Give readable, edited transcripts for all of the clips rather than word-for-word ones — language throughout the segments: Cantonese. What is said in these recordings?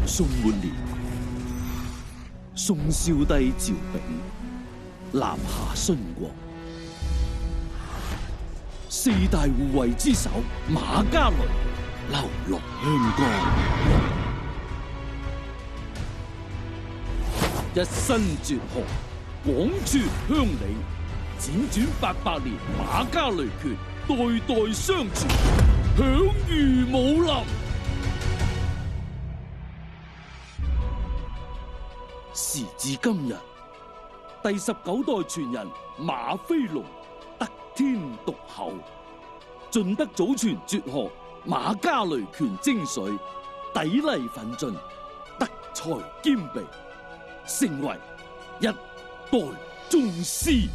宋末年，宋少帝趙昺南下殉國，四大護衛之首馬家雷流落香江，一身絕學，廣傳鄉里，輾轉800年，馬家雷拳代代相傳，享譽武林。時至今日，第19代傳人馬飛龍得天獨厚，盡得祖傳絕學馬家雷拳精髓，砥礪奮進，德才兼備，成為一代宗師。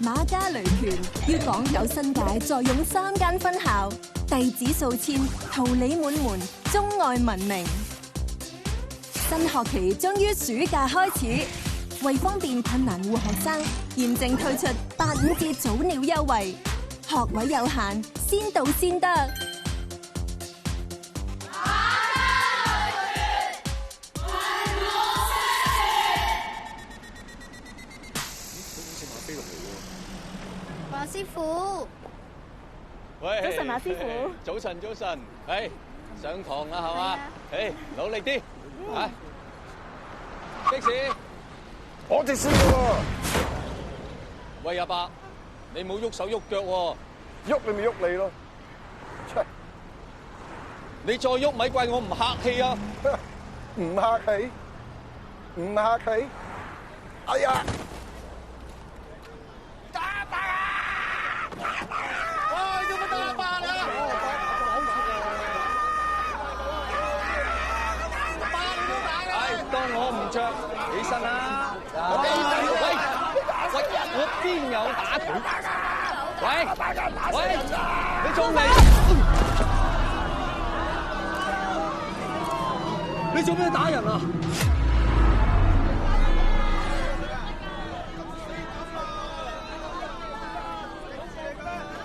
馬家雷拳於港九新界坐擁3間分校，弟子數千，桃李滿門，中外聞名。新學期將於暑假開始，為方便困難戶學生，現正推出85折早鳥優惠，學位有限，先到先得。馬師傅，喂，早晨馬師傅。早晨，早晨，上堂啦係嘛？努力啲，啊！的士，我的士喎。喂阿伯，你冇喐手喐腳喎，喐你咪喐你咯。你再喐咪怪我唔客氣啊！唔客氣，唔客氣。哎呀！當我唔着，起身啦！喂，我邊有打佢？喂，你仲嚟？你做咩打人啊？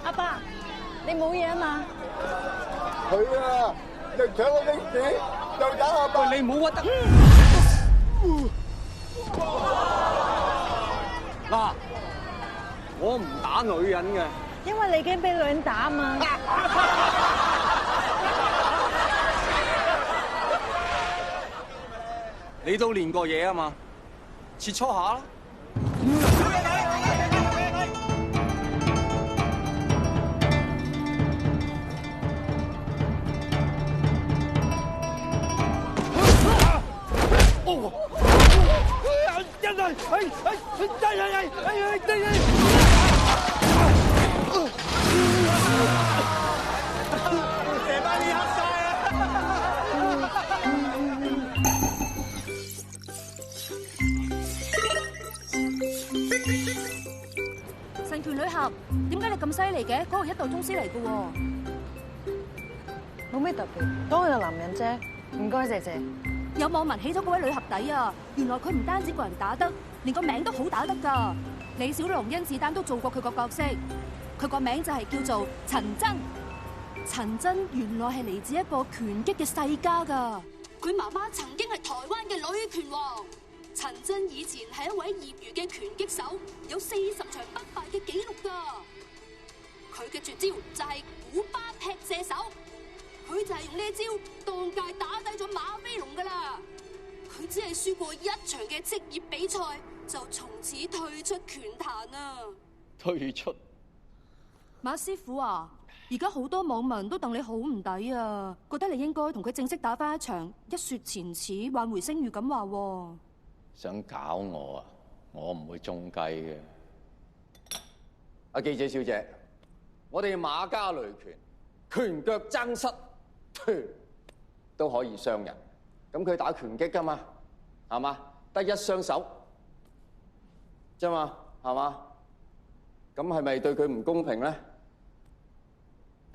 阿爸，你冇嘢啊嘛？佢啊，又搶我的士，又打阿伯。喂，你唔好屈得。嗱，我唔打女人嘅，因為你已經俾女人打啊嘛。你都練過嘢啊嘛，切磋下啦。神拳女俠，點解你咁犀利嘅？嗰個一代宗師嚟嘅喎。冇咩特別，當佢係男人啫。唔該，謝謝。有網民起咗嗰位女俠底啊！原來佢唔單止個人打得，連個名都好打得㗎。李小龍、甄子丹都做過佢個角色，佢個名就係叫做陳真。陳真原來係嚟自一個拳擊嘅世家㗎。佢媽媽曾經係台灣嘅女拳王。陳真以前係一位業餘嘅拳擊手，有40場不敗嘅紀錄㗎。佢嘅絕招就係古巴劈射手。佢就係用呢一招當屆打低咗馬飛龍噶啦。佢只係輸過一場嘅職業比賽，就從此退出拳壇啊！退出？馬師傅啊，而家好多網民都戥你好唔抵啊，覺得你應該同佢正式打返一場，一雪前恥，挽回聲譽咁話。想搞我啊？我唔會中計嘅。阿記者小姐，我哋馬家雷拳拳腳爭失，都可以傷人。咁佢打拳擊㗎嘛，係嘛？得一雙手啫嘛，係嘛？咁係咪對佢唔公平咧？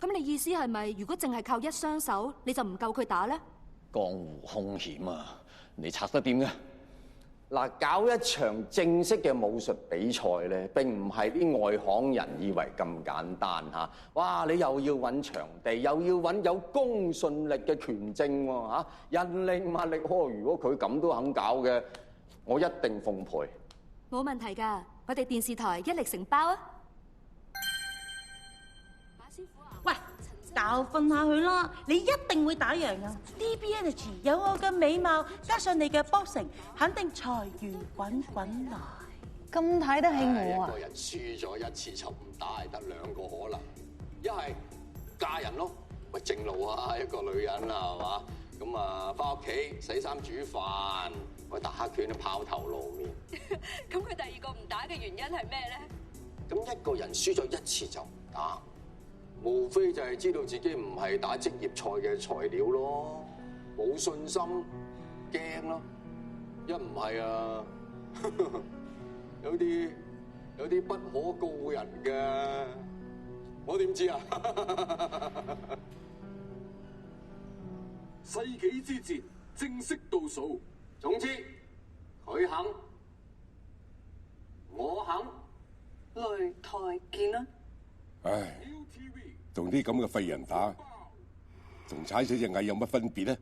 咁你意思係咪，如果淨係靠一雙手，你就唔夠佢打咧？江湖兇險啊！你拆得掂嘅？嗱，搞一場正式嘅武術比賽咧，並唔係啲外行人以為咁簡單嚇。哇！你又要揾場地，又要揾有公信力嘅拳證喎嚇，人力物力。如果佢咁都肯搞嘅，我一定奉陪。冇問題㗎，我哋電視台一力承包啊！馬師傅啊，喂，教訓下佢啦，你一定會打贏㗎。DB Energy 有我嘅美貌，加上你嘅 boxing，肯定財源滾滾來。咁睇得起我啊！一個人輸咗一次就唔打，得兩個可能，一係嫁人咯，喂正路啊，一個女人啊，係嘛？咁啊，翻屋企洗衫煮飯，喂打拳都拋頭露面。咁佢第二個唔打嘅原因係咩咧？咁一個人輸咗一次就唔打，無非就係知道自己唔係打職業賽嘅材料咯，冇信心，驚咯。一唔係啊，有啲不可告人嘅，我點知啊？世紀之戰正式倒數，總之佢肯，我肯，擂台見啦！唉，同啲咁嘅廢人打，同踩死隻蟻有乜分別呢？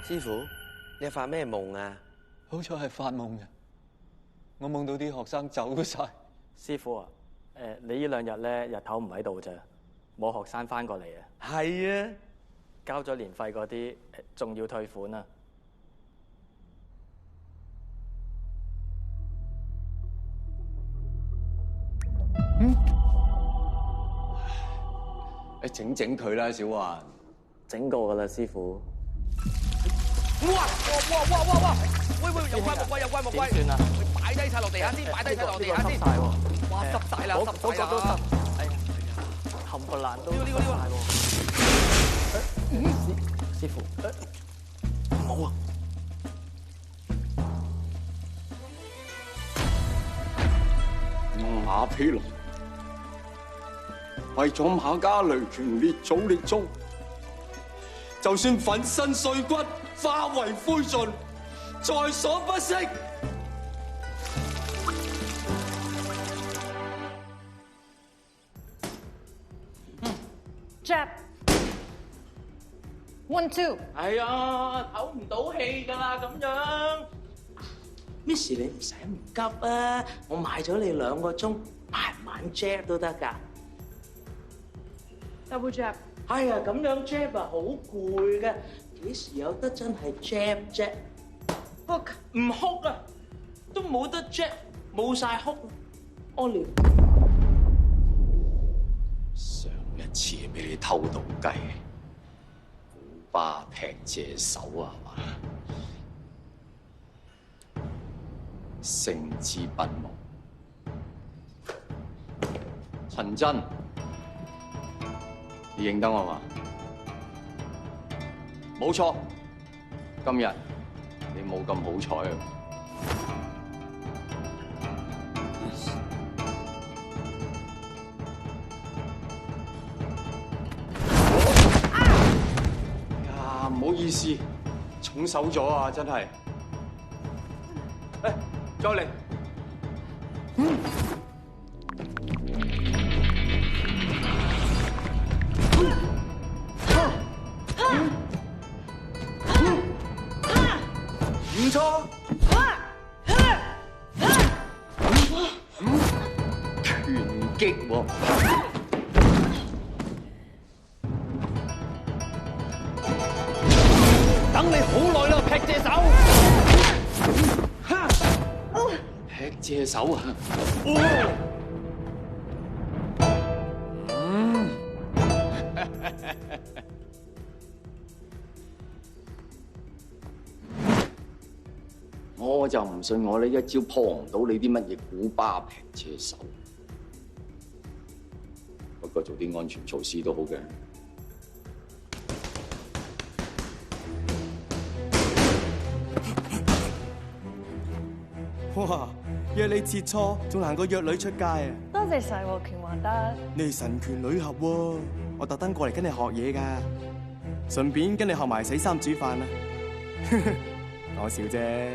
師傅，你發咩夢啊？好彩係發夢嘅，我夢到啲學生走晒。師傅啊，你呢兩日咧日頭唔喺度咋，冇學生翻過嚟啊？係啊，交咗年費嗰啲仲要退款啊！整佢啦，小雲。整過噶啦，師傅。哇！喂！有怪莫怪！點算啊？擺低晒落地下先，擺低晒落地下先。哇！濕晒啦，濕晒都啦！哎呀，冚唪唥都呢個師傅，冇啊！馬飛龍為咗馬家雷拳列祖列宗，就算粉身碎骨，化為灰燼，在所不惜。Jab 1 2。哎呀，唞唔到氣㗎啦，咁樣。Miss 你唔使唔急啊，我賣咗你2個鐘，慢慢 jab 都得㗎。Double jab。哎呀，咁樣 jab 啊，好攰㗎，幾時有得真係 jab 啫 ？Hook 唔 hook 啊，都冇得 jab，冇晒 hook。屙尿。上一次俾你偷到雞，古巴劈隻手啊嘛，勝之不武。陳真，你認得我嘛？冇錯，今日你冇咁好彩啊！唔好意思，重手咗啊！真係，誒，再嚟。拳擊喎。等你好耐啦，劈隻手！劈隻手啊！我就唔信我呢一招破唔到你啲乜嘢古巴劈車手。不過做啲安全措施都好嘅。哇！約你切磋仲難過約女出街啊！多謝晒喎，拳王德。你係神拳女俠喎，我特登過嚟跟你學嘢㗎，順便跟你學埋洗衫煮飯啊！講笑啫。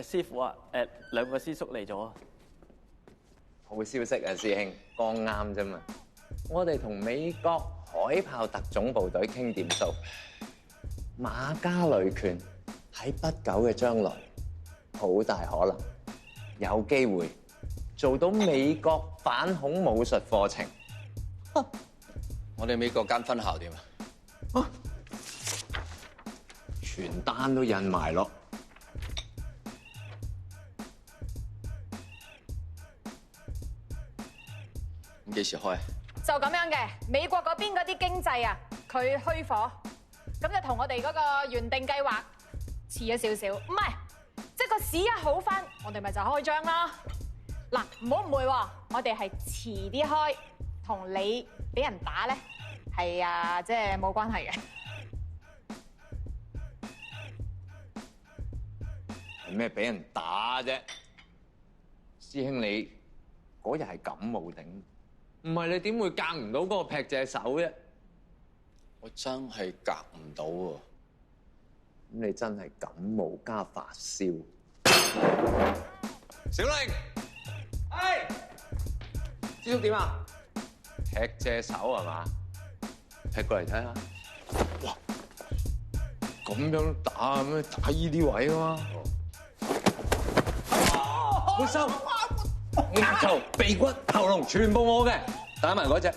師傅啊，兩個師叔嚟咗。好消息啊，師兄，剛啱啫嘛。我哋同美國海豹特種部隊傾掂數，馬家雷拳喺不久嘅將來，好大可能有機會做到美國反恐武術課程。我哋美國間分校點啊？傳單都印埋咯。咁幾時開？就咁樣嘅，美國嗰邊嗰啲經濟啊，佢虛火，咁就同我哋嗰個原定計劃遲咗少少。唔係，即係個市一好翻，我哋咪就開張啦。嗱，唔好誤會喎，我哋係遲啲開，同你俾人打咧係啊，即係冇關係嘅。係咩俾人打啫？師兄你嗰日係感冒頂。唔係你點會隔唔到嗰個劈隻手啫？我真係隔唔到喎。咁你真係感冒加發燒。小玲，係，師叔點啊？劈隻手係嘛？劈過嚟睇下。哇！咁樣打咩？打依啲位啊嘛。回收。額頭、鼻骨、喉嚨全部我嘅，打埋嗰隻。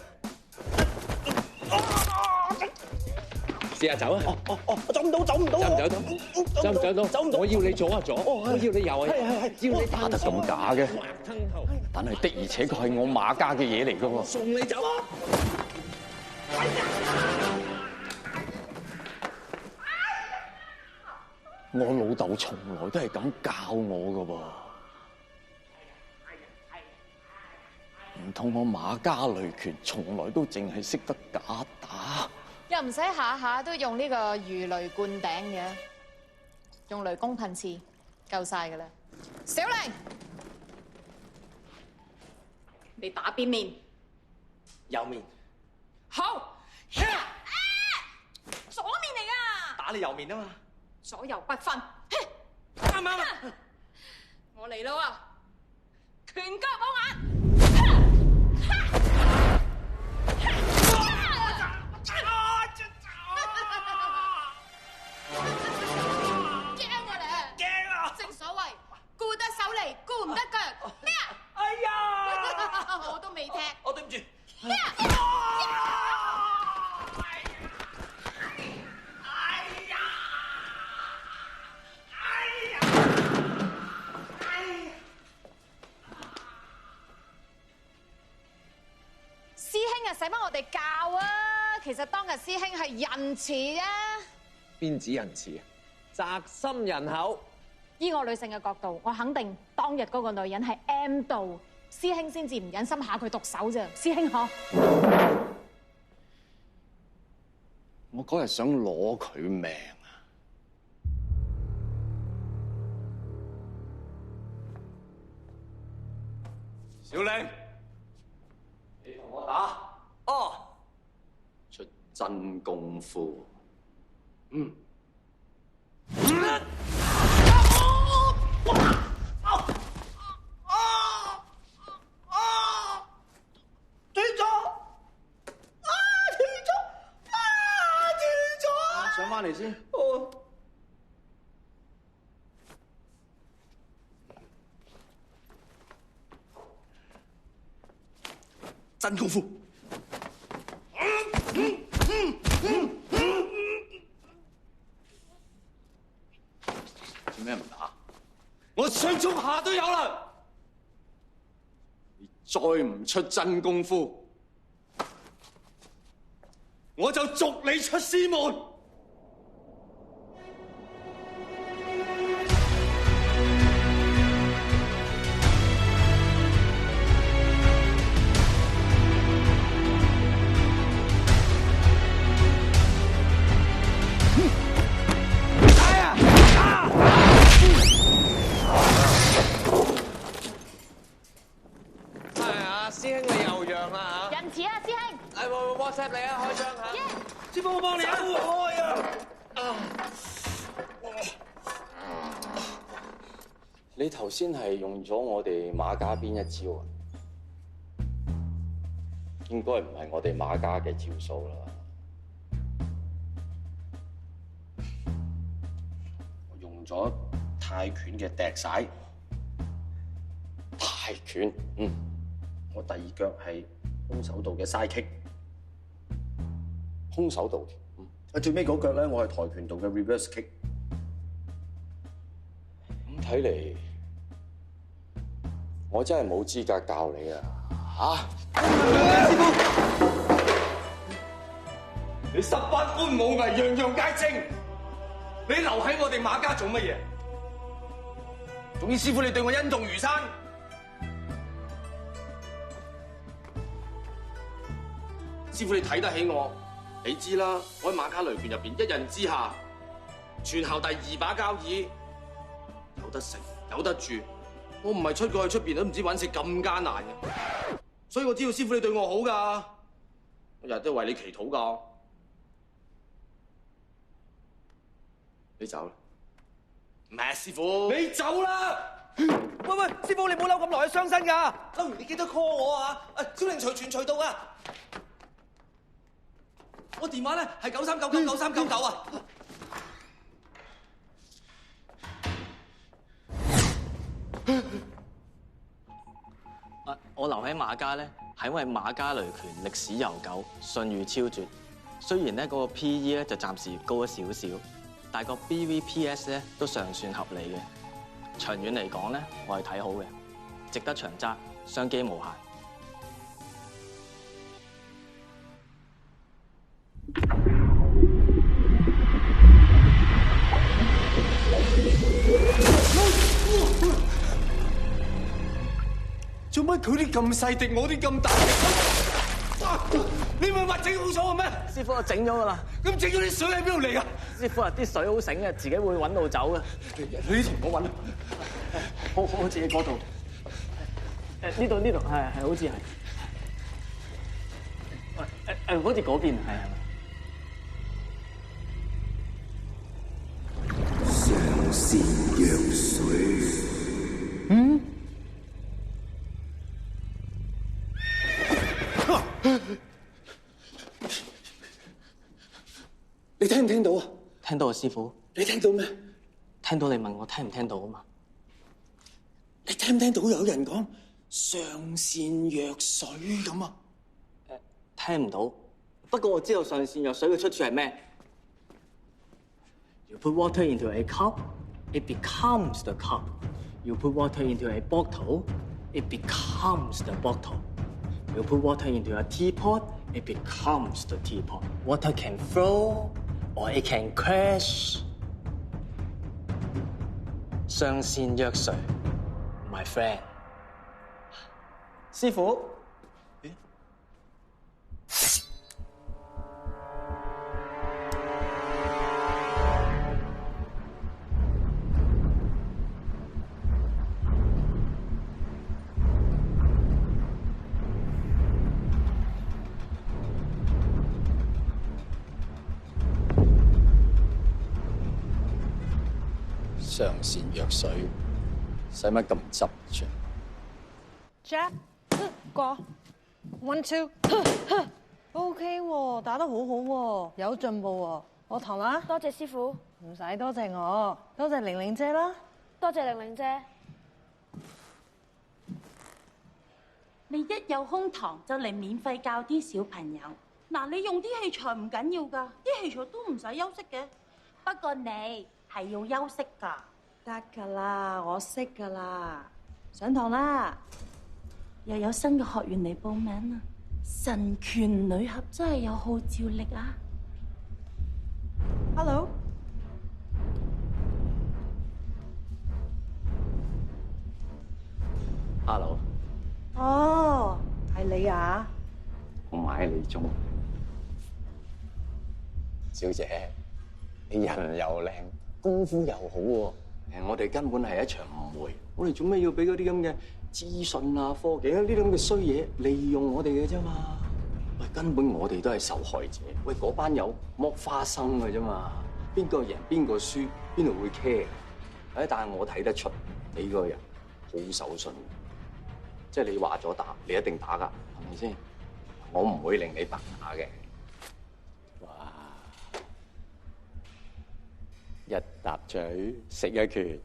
試下走啊！走唔到，走唔到。走唔走到？走唔走到？走唔到。我要你左啊左，我要你右啊。係，要你打得咁假嘅，但係的而且確係我馬家嘅嘢嚟㗎喎。送你走啊！我老豆從來都係咁教我㗎喎。唔通我馬家雷拳從來都淨係識得假打？又唔使下下都用呢個魚雷灌頂嘅，用雷公噴刺夠晒㗎啦。小玲，你打邊面？右面。好。左面嚟㗎。打你右面啊嘛。左右不分。啱唔啱啊？我嚟啦喎！拳腳冇眼。日使乜我哋教啊？其實當日師兄係仁慈啊。邊止仁慈啊？宅心仁厚。依我女性嘅角度，我肯定當日嗰個女人係 M 到，師兄先至唔忍心下佢毒手啫。師兄嗬，我嗰日想攞佢命啊！小玲，你同我打哦，出真功夫。嗯。上翻嚟先。真功夫。做咩唔打？我上中下都有啦。你再唔出真功夫，我就逐你出師門。仁慈啊，師兄！WhatsApp 你啊，開張嚇！師傅，我幫你開啊！你頭先係用咗我哋馬家邊一招啊？應該唔係我哋馬家嘅招數啦。我用咗泰拳嘅掟璽。泰拳，嗯。我第二腳係空手道嘅 side kick。空手道，最尾嗰腳咧，我係跆拳道嘅 reverse kick。咁睇嚟，我真係冇資格教你啊！嚇！師傅，你18般武藝，樣樣皆精，你留喺我哋馬家做乜嘢？總之，師傅你對我恩重如山。師傅你睇得起我，你知啦，我喺馬家雷拳入邊一人之下，全校第2把交椅，有得食有得住。我唔係出過去出邊都唔知揾食咁艱難嘅，所以我知道師傅你對我好噶，我日日都為你祈禱噶。你走啦，唔係啊，師傅，你走啦！喂，師傅你唔好嬲咁耐，傷身噶。嬲完你記得 call 我啊！小玲隨傳隨到啊！我電話咧係93999399啊！我留喺馬家咧，係因為馬家雷拳歷史悠久，信譽超絕。雖然咧嗰個 PE 咧就暫時高咗少少，但係個 BVPS 咧都尚算合理嘅。長遠嚟講咧，我係睇好嘅，值得長揸，商機無限。做乜佢啲咁細敵，我啲咁大敵？你唔係話整好咗咩？師傅，我整咗噶啦。咁整咗啲水喺邊度嚟啊？師傅啊，啲水好醒嘅，自己會揾路走嘅。你呢條我揾啦。好似喺嗰度。呢度係好似係。好似嗰邊係咪？上善若水。嗯？你聽唔聽到啊？聽到啊，師傅。你聽到咩？聽到你問我聽唔聽到啊嘛？你聽唔聽到有人講上善若水咁啊？聽唔到，不過我知道上善若水嘅出處係咩。You put water into a cup, it becomes the cup. You put water into a bottle, it becomes the bottle. You put water into a teapot, it becomes the teapot. Water can flow or it can crash. 相先約誰 ，my friend？ 師傅。上善若水，使乜咁執着？ Jab 過 ，one two， OK 喎，打得好好喎，有進步喎。我堂啦，多謝師傅，唔使多謝我，多謝玲玲姐啦，多謝玲玲姐。你一有空堂就嚟免費教啲小朋友。嗱，你用啲器材唔緊要㗎，啲器材都唔使休息嘅。不過你係要休息㗎。得㗎啦，我識㗎啦。上堂啦，又有新嘅學員嚟報名啦。神拳女俠真係有號召力啊 ！Hello。Hello。哦，係你啊？我買你中。小姐，你人又靚，功夫又好喎。我哋根本係一場誤會。我哋做咩要俾嗰啲咁嘅資訊啊、科技啊呢啲咁嘅衰嘢利用我哋嘅啫嘛？喂，根本我哋都係受害者。喂，嗰班友剝花生嘅啫嘛，邊個贏邊個輸，邊度會 care？但係我睇得出你個人好守信，即係你話咗打，你一定打㗎，係咪先？我唔會令你白打嘅。哇！一搭嘴食一拳，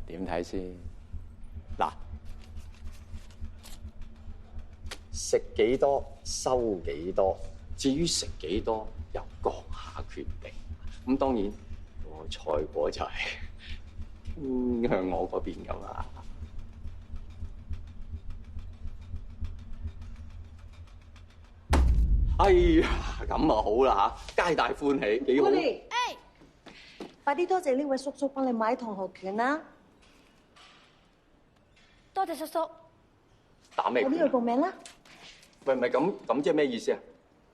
點睇先？嗱，食幾多收幾多，至於食幾多由閣下決定。咁當然個賽果就係傾向我嗰邊㗎嘛。哎呀，咁啊好啦嚇，皆大歡喜，幾好。快啲多謝呢位叔叔幫你買同學券啦！多謝叔叔。打咩？我呢度報名啦。喂，唔係咁即係咩意思啊？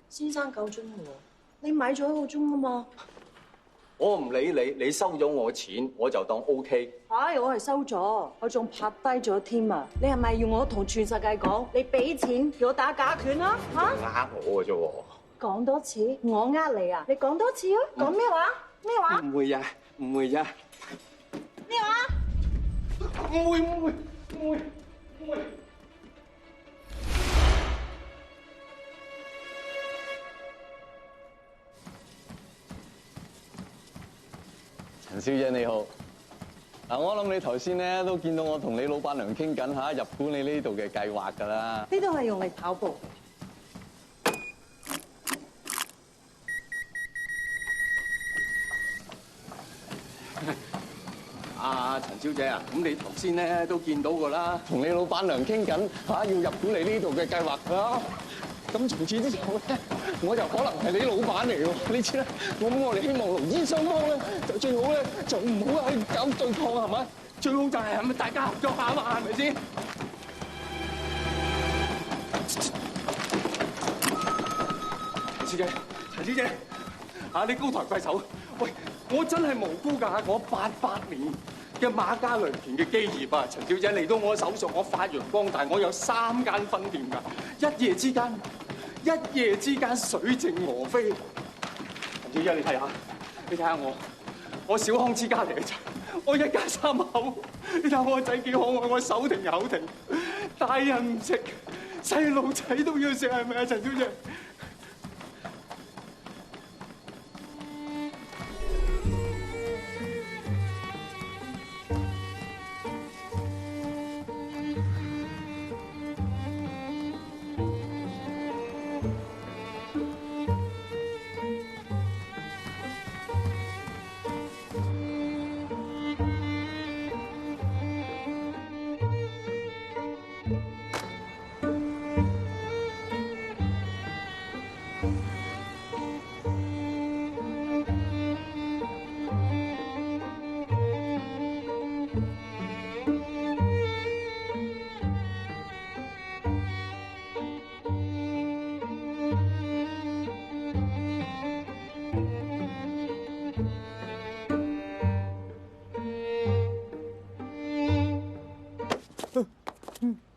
先生夠鐘喎，你買咗1個鐘啊嘛。我唔理你，你收咗我錢，我就當 OK。唉，我係收咗，我仲拍低咗添啊！你係咪要我同全世界講，你俾錢叫我打假拳啊？嚇！呃我嘅啫喎。講多次，我呃你啊？你講多次啊？講咩話？咩話？唔會呀，唔會呀。咩話？唔會。陳小姐你好，嗱我諗你頭先咧都見到我同你老闆娘傾緊嚇入股你呢度嘅計劃㗎啦。呢度係用嚟跑步。阿陳小姐啊，咁你頭先咧都見到㗎啦，同你老闆娘傾緊嚇要入股你呢度嘅計劃啦。咁從此之後咧，我就可能係你老闆嚟喎。你知啦，我哋希望勞資雙方咧，就最好咧就唔好喺搞對抗係咪？最好就係咪大家合作下嘛，係咪先？陳小姐，你高抬貴手，喂，我真係無辜㗎，我88年嘅馬家良田嘅基業啊，陳小姐嚟到我手上，我發揚光大，我有3間分店㗎，一夜之間水靜鵝飛。陳小姐，你睇下我小康之家嚟嘅啫，我一家3口，你睇下我個仔幾可愛，我手停口停，大人唔食，細路仔都要食，係咪啊，陳小姐？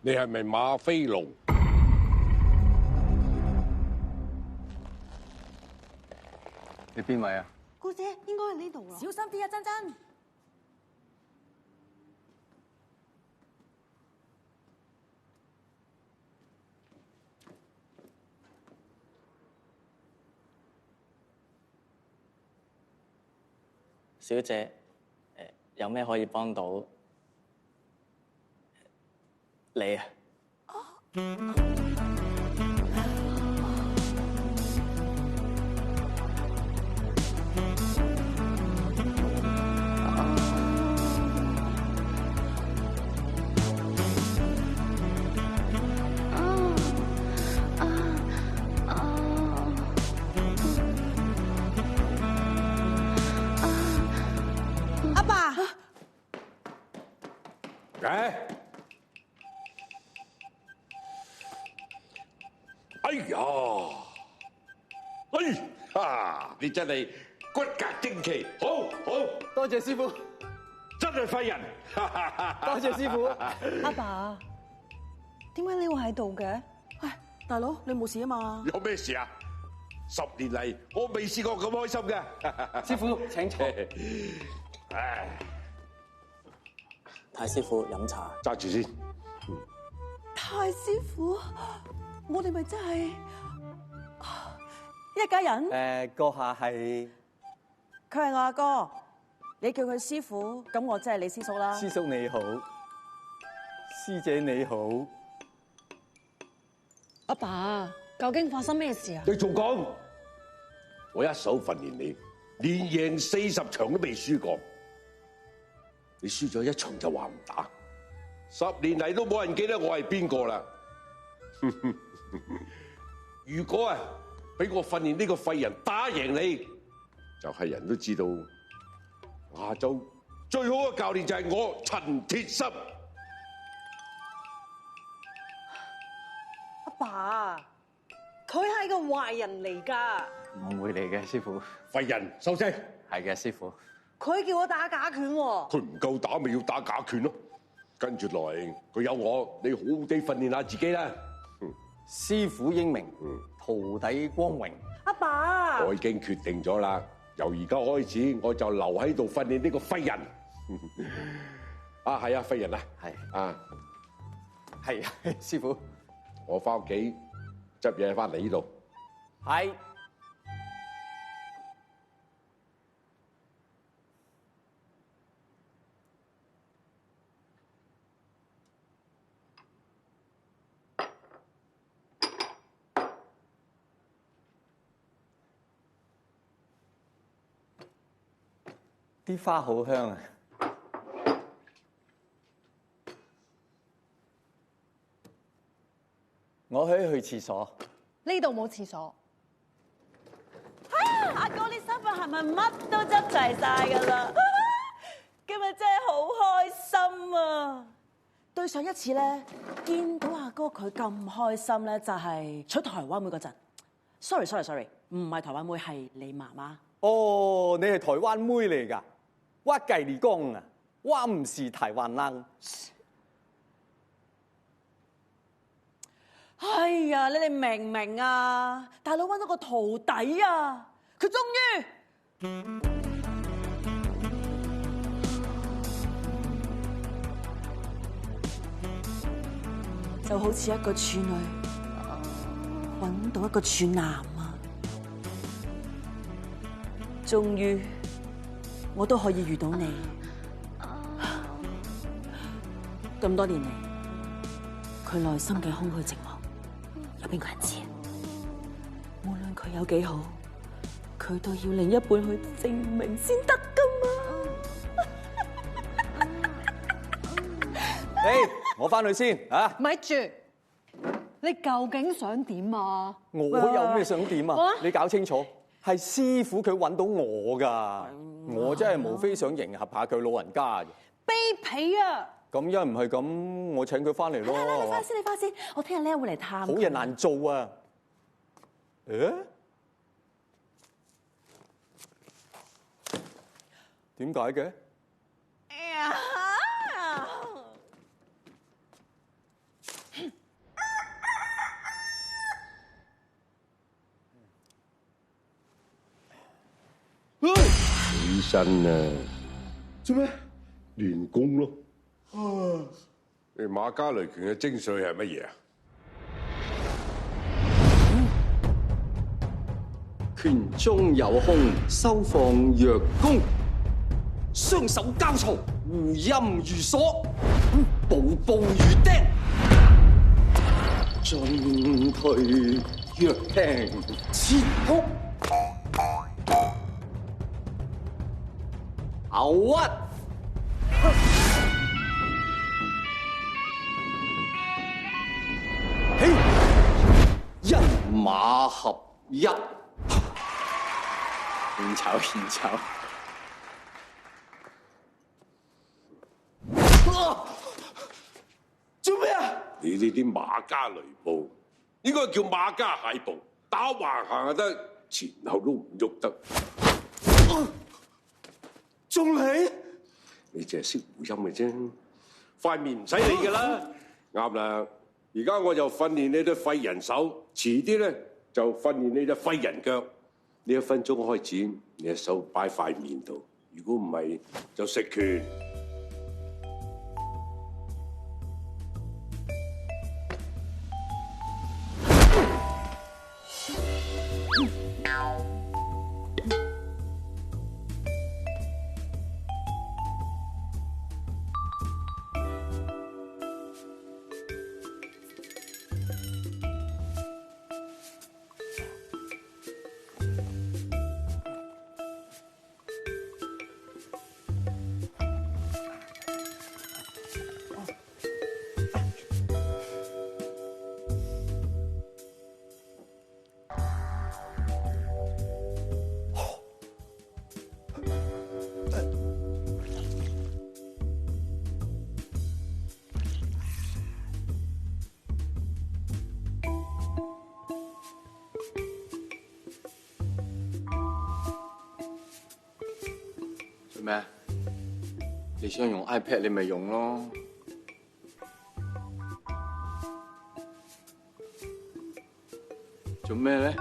你係咪馬飛龍？你邊位啊？姑姐應該喺呢度啊！小心啲啊，珍珍。小姐，有咩可以幫到你啊？阿爸，哎呀，你真係骨骼精奇，好，多謝師傅，真係廢人。多謝師傅。阿爸，點解你會喺度嘅？喂，大佬，你冇事啊嘛？有咩事啊？10年嚟我未試過咁開心嘅。師傅請坐。唉，太師傅飲茶，揸住先。太師傅，我哋咪真係一家人？閣下係佢係我阿哥，你叫佢師傅，咁我真係你師叔啦。師叔你好，師姐你好。阿爸，究竟發生咩事啊？你仲講？我一手訓練你，連贏40場都未輸過。你輸咗1場就話唔打，10年嚟都冇人記得我係邊個啦。如果啊，俾我訓練呢個廢人打贏你，就係人都知道亞洲最好嘅教練就係我陳鐵心。阿爸，佢係個壞人嚟㗎。唔會嚟嘅，師傅。廢人收聲。係嘅，師傅。佢叫我打假拳喎。佢唔夠打咪要打假拳咯。跟住來，佢有我，你好好地訓練下自己啦。師傅英明，徒弟光榮。阿爸，我已經決定咗啦，由而家開始我就留喺度訓練呢個廢人。啊，係啊，廢人啊，係啊，係啊，師傅，我翻屋企執嘢翻嚟呢度。係。啲花好香啊！我可以去廁所。呢度冇廁所。阿哥，你身份係咪乜都執齊晒㗎啦？今日真係好開心啊！對上一次咧，見到阿哥佢咁開心咧，就係出台灣妹嗰陣。Sorry，唔係台灣妹，係你媽媽。哦，你係台灣妹嚟㗎？我計你講啊，我唔是台灣人。哎呀，你哋明唔明啊？大佬揾到個徒弟啊！佢終於就好似一個處女揾到一個處男啊！終於我都可以遇到你。咁多年嚟，佢內心嘅空虛寂寞，有邊個人知啊？無論佢有幾好，佢都要另一半去證明先得噶嘛。我翻去先啊！咪住，你究竟想點啊？我有咩想點啊？你搞清楚，係師傅佢揾到我㗎，我真係無非想迎合下佢老人家嘅。卑鄙啊！咁一唔係咁，我請佢翻嚟咯。你翻先，我聽日咧會嚟探。好人難做啊！點解嘅？身啊！做咩？練功咯。你馬家雷拳嘅精髓係乜嘢啊？拳中有空，收放弱攻，雙手交錯，互陰如鎖，步步如釘，進退若停，切哭，後屈。一馬合一，獻醜獻醜。做咩啊？你呢啲馬家雷步，應該叫馬家蟹步，打橫行就得，前後都唔喐得。仲嚟？你淨係識胡音嘅啫，塊面唔使理㗎啦。啱啦。而家我就訓練你對廢人手，遲啲咧就訓練你對廢人腳。呢1分鐘開始，你隻手擺塊面度，如果唔係就食拳。咩？你想用 iPad 你咪用咯。做咩咧？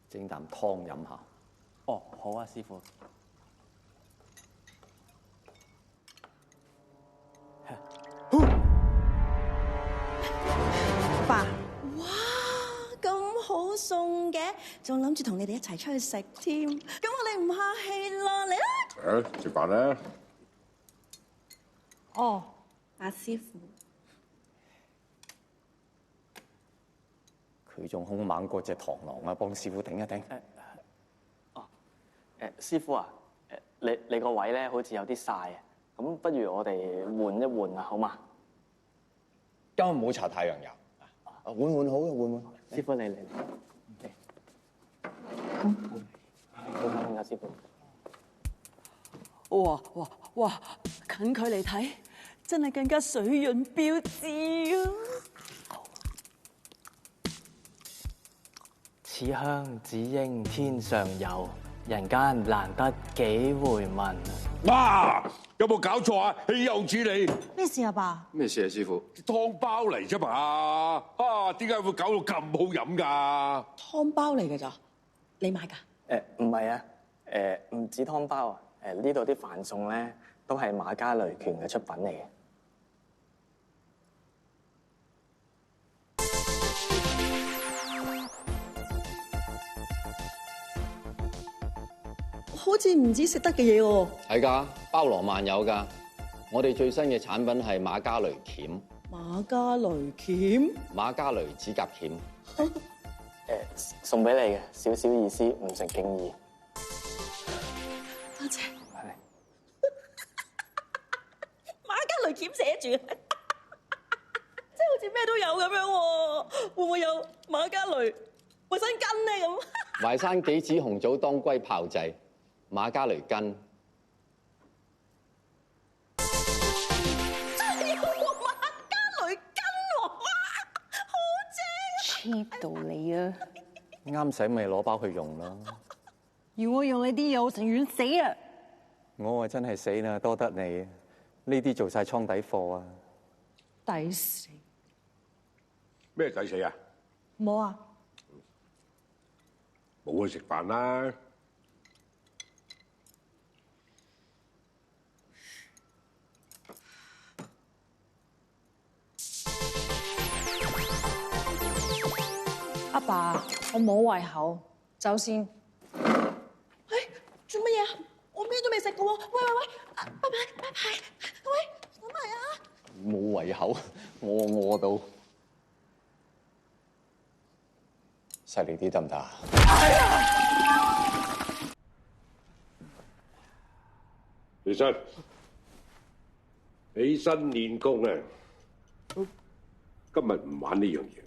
整啖湯飲下。哦，好啊，師傅。爸，哇，咁好餸嘅，仲諗住同你哋一齊出去食添。咁我哋唔客氣啦，嚟啦！食飯啦。哦，阿師傅。佢仲兇猛過隻螳螂啊！幫師傅頂一頂。師傅啊，你個位咧好似有啲曬啊，咁不如我哋換一換啊，好嘛？今日唔好搽太陽油。換好嘅，換。師傅你嚟。好啊，師傅。哇！近距離睇，真係更加水潤標緻啊！此香只應天上有，人間難得幾回聞。哇！有冇搞錯啊？豈有此理！咩事啊，爸？咩事啊，師傅？湯包嚟啫嘛！啊，點解會搞到咁好飲㗎？湯包嚟㗎咋？你買㗎？唔係啊，唔止湯包啊，呢度啲飯餸咧都係馬家雷拳嘅出品嚟嘅。好似唔止食得嘅嘢喎。係㗎，包羅萬有㗎。我哋最新嘅產品係馬家雷鉗。馬家雷鉗？馬家雷指甲鉗。送俾你嘅，少少意思，唔成敬意。多謝。騾鉗寫住，即係好似咩都有咁樣喎。會唔會有馬家雷衛生巾咧咁？淮山杞子紅棗當歸炮製馬家雷根。真係有個馬家雷根喎，哇，好正啊！ cheap 到你啊！啱使咪攞包去用咯。要我用你啲嘢，我情願死啊！我啊真係死啦，多得你，呢啲做晒倉底貨啊！抵死！咩抵死啊？冇啊！冇去食飯啦！阿爸，我冇胃口，走先。做乜嘢啊？我咩都未食過喎！喂，拜拜，喂，等埋啊！冇胃口，我餓到。細力啲得唔得啊？起身練功啊！今日唔玩呢樣嘢，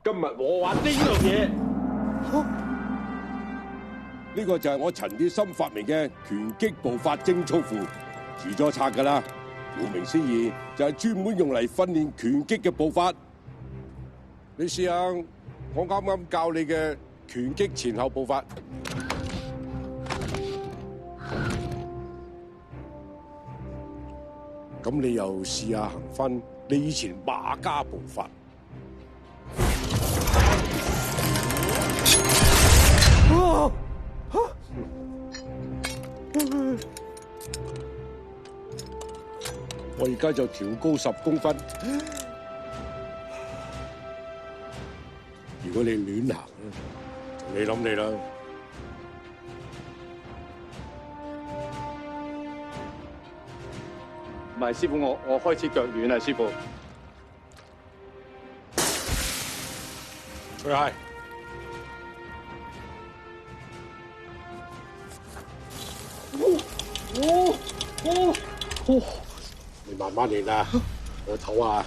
今日我玩呢樣嘢。呢個就係我陳鐵心發明嘅拳擊步法精操褲，預咗拆㗎啦。顧名思義，就係專門用嚟訓練拳擊嘅步法。你試下我啱啱教你嘅拳擊前後步法。咁你又試下行翻你以前馬家步法。我而家就調高10公分。如果你亂行，你諗你啦。唔係師傅，我開始腳軟啦，師傅。除鞋。你慢慢練啊，我唞下。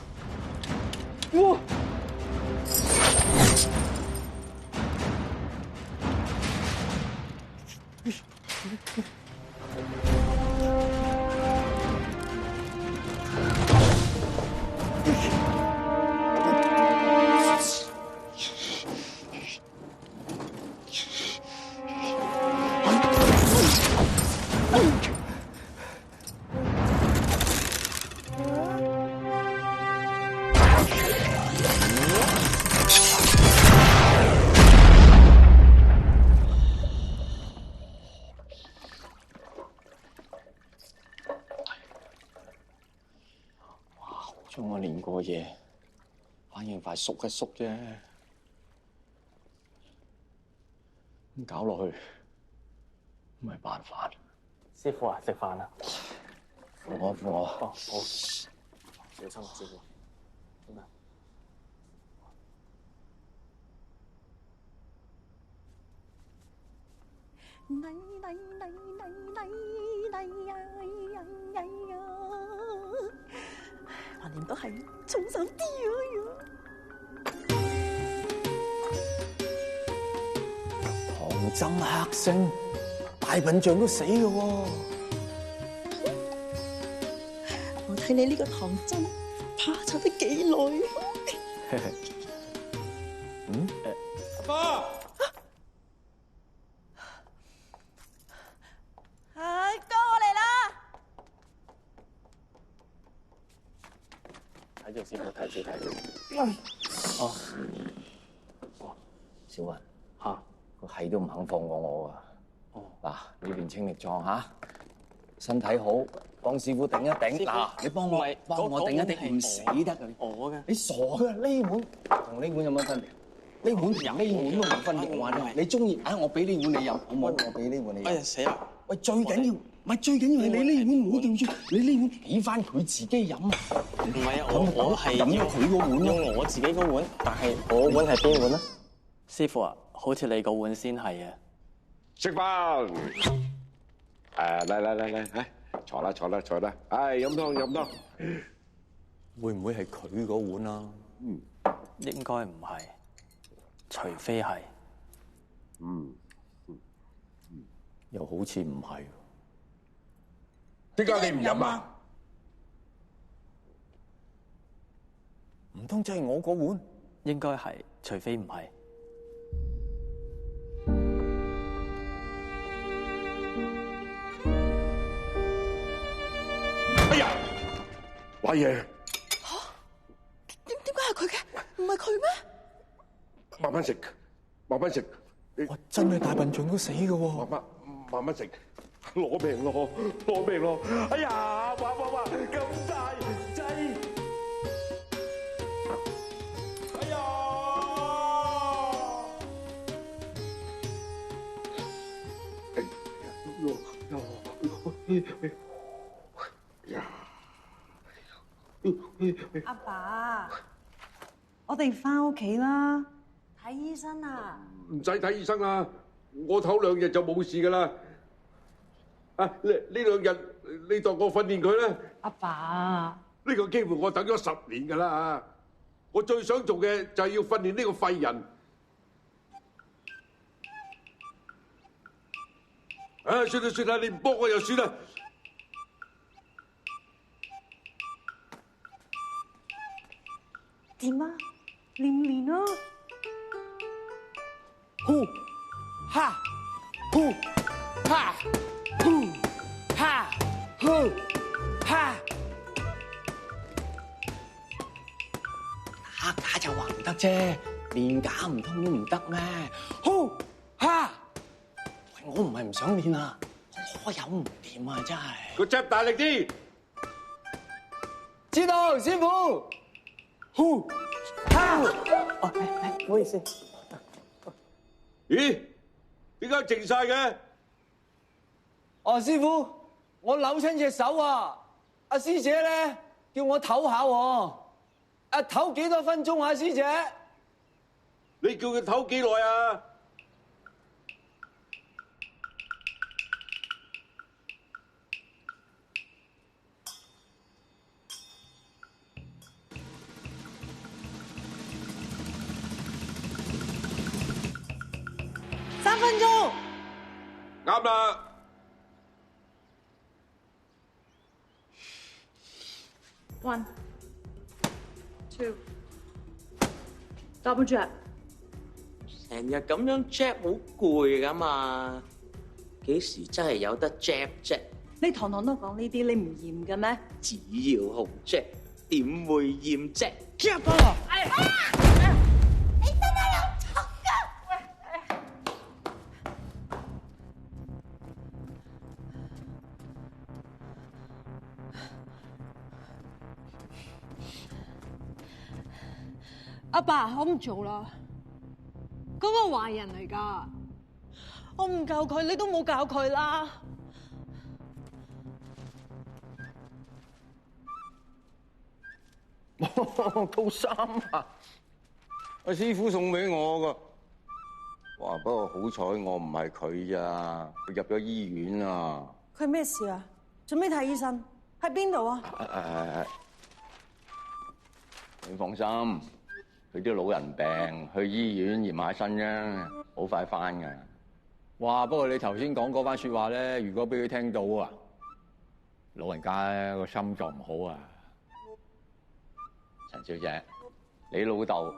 將我練過嘢，反應快縮一縮啫。咁搞落去唔係辦法。師傅啊，食飯啦！我。好。小心啊，師傅。點啊？橫掂都係重手啲唐僧黑星，大笨象都死嘅喎。我睇你呢個唐僧怕醜得幾耐？阿爸。哥，我嚟啦！睇住師傅，睇住。哦，小雲嚇，佢係都唔肯放過我啊！哦，嗱，你練清力壯嚇，身體好，幫師傅頂一頂。嗱，你幫我頂一頂，唔死得㗎。我嘅，你傻㗎？呢碗同呢碗有乜分別？呢碗同呢碗都冇分別。我話你中意，我俾呢碗你飲，好唔好？我俾呢碗你飲。哎呀，死啦！喂，最緊要。唔係最緊要係你呢碗唔好掉住，你呢碗俾翻佢自己飲啊！唔係啊，我係飲咗佢個碗，用我自己個碗，但係我碗係邊碗啊？師傅啊，好似你個碗先係啊！食飯。嚟，坐啦坐啦坐啦，唉，飲湯飲湯。會唔會係佢嗰碗啊？應該唔係，除非係。又好似唔係。點解你唔飲啊？唔通真係我嗰碗？應該係，除非唔係。哎呀，華爺，點解係佢嘅？唔係佢咩？慢慢食，慢慢食。哇！真係大笨象都死嘅喎。慢慢食，攞命咯，攞命咯！哎呀，哇，咁大劑！哎呀！阿爸，我哋翻屋企啦，睇醫生啊！唔使睇醫生啦，我唞2日就冇事噶啦。啊，呢2日你當我訓練佢啦。阿爸，呢個機會我等咗10年噶啦，我最想做嘅就係要訓練呢個廢人。啊，算啦，你唔幫我就算啦。點啊？練唔練啊？呼哈呼哈呼哈呼哈，打就話唔得啫，練假唔通都唔得咩？呼哈！我唔係唔想練啊，我有唔掂啊，真係。個隻大力啲。知道，師傅。呼哈！哦，唔好意思。咦？點解靜晒嘅？哦，師傅，我扭親隻手啊！阿師姐咧叫我唞下喎。唞幾多分鐘啊，師姐？你叫佢唞幾耐啊？3分鐘。啱啦。1 2 double jab。成日咁樣 jab 好攰噶嘛？幾時真係有得 jab 啫？你堂堂都講呢啲，你唔厭嘅咩？只要好 jab，點會厭啫 ？jab 啊！你真係有痛㗎！阿爸，我唔做啦。嗰個壞人嚟㗎，我唔教佢，你都冇教佢啦。套衫啊！阿師傅送俾我噶。哇！不過好彩我唔係佢咋，佢入咗醫院啊。佢咩事啊？做咩睇醫生？喺邊度啊？你放心，佢啲老人病，去醫院驗下身啫，好快翻㗎。哇！不過你頭先講嗰番説話咧，如果俾佢聽到啊，老人家個心臟唔好啊。陳小姐，你老豆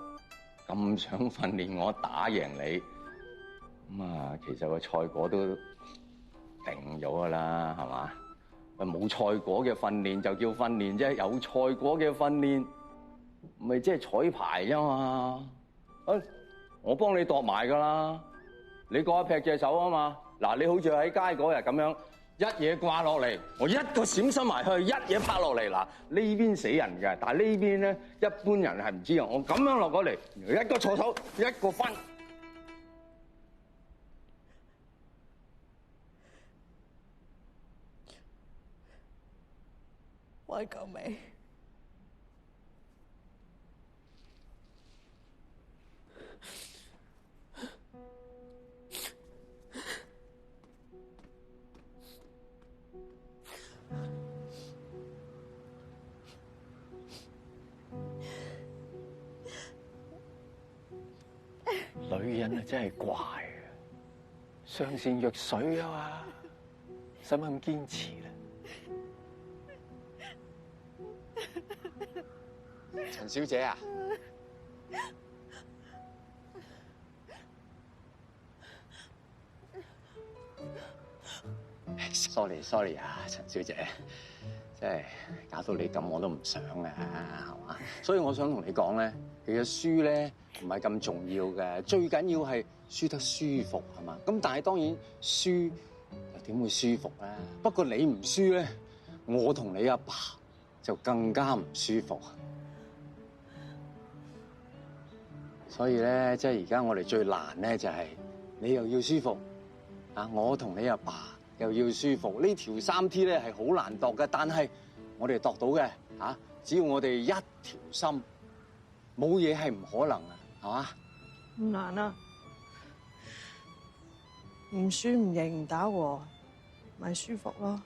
咁想訓練我打贏你，咁啊，其實個賽果都定咗㗎啦，係嘛？冇賽果嘅訓練就叫訓練啫，有賽果嘅訓練咪即係彩排啫嘛。我幫你度埋㗎啦，你嗰一劈隻手啊嘛。嗱，你好似喺街嗰日咁樣。一嘢掛落嚟，我一個閃身埋去，一嘢拍落嚟。嗱，呢邊死人嘅，但係呢邊咧，一般人係唔知嘅。我咁樣落過嚟，一個錯手，一個翻。喂，救命！女人啊真係怪啊，上善若水啊嘛，使乜咁堅持咧？陳小姐啊，sorry 啊，陳小姐，即係搞到你咁我都唔想啊，係嘛？所以我想同你講咧，其實輸咧唔係咁重要嘅，最緊要係輸得舒服係嘛？咁但係當然輸又點會舒服咧？不過你唔輸咧，我同你阿爸就更加唔舒服。所以咧，即係而家我哋最難咧就係你又要舒服啊，我同你阿爸又要舒服。呢條3T 咧係好難度嘅，但係我哋度到嘅嚇，只要我哋一條心，冇嘢係唔可能啊，係嘛？唔難啊，唔輸唔贏唔打和，咪舒服咯。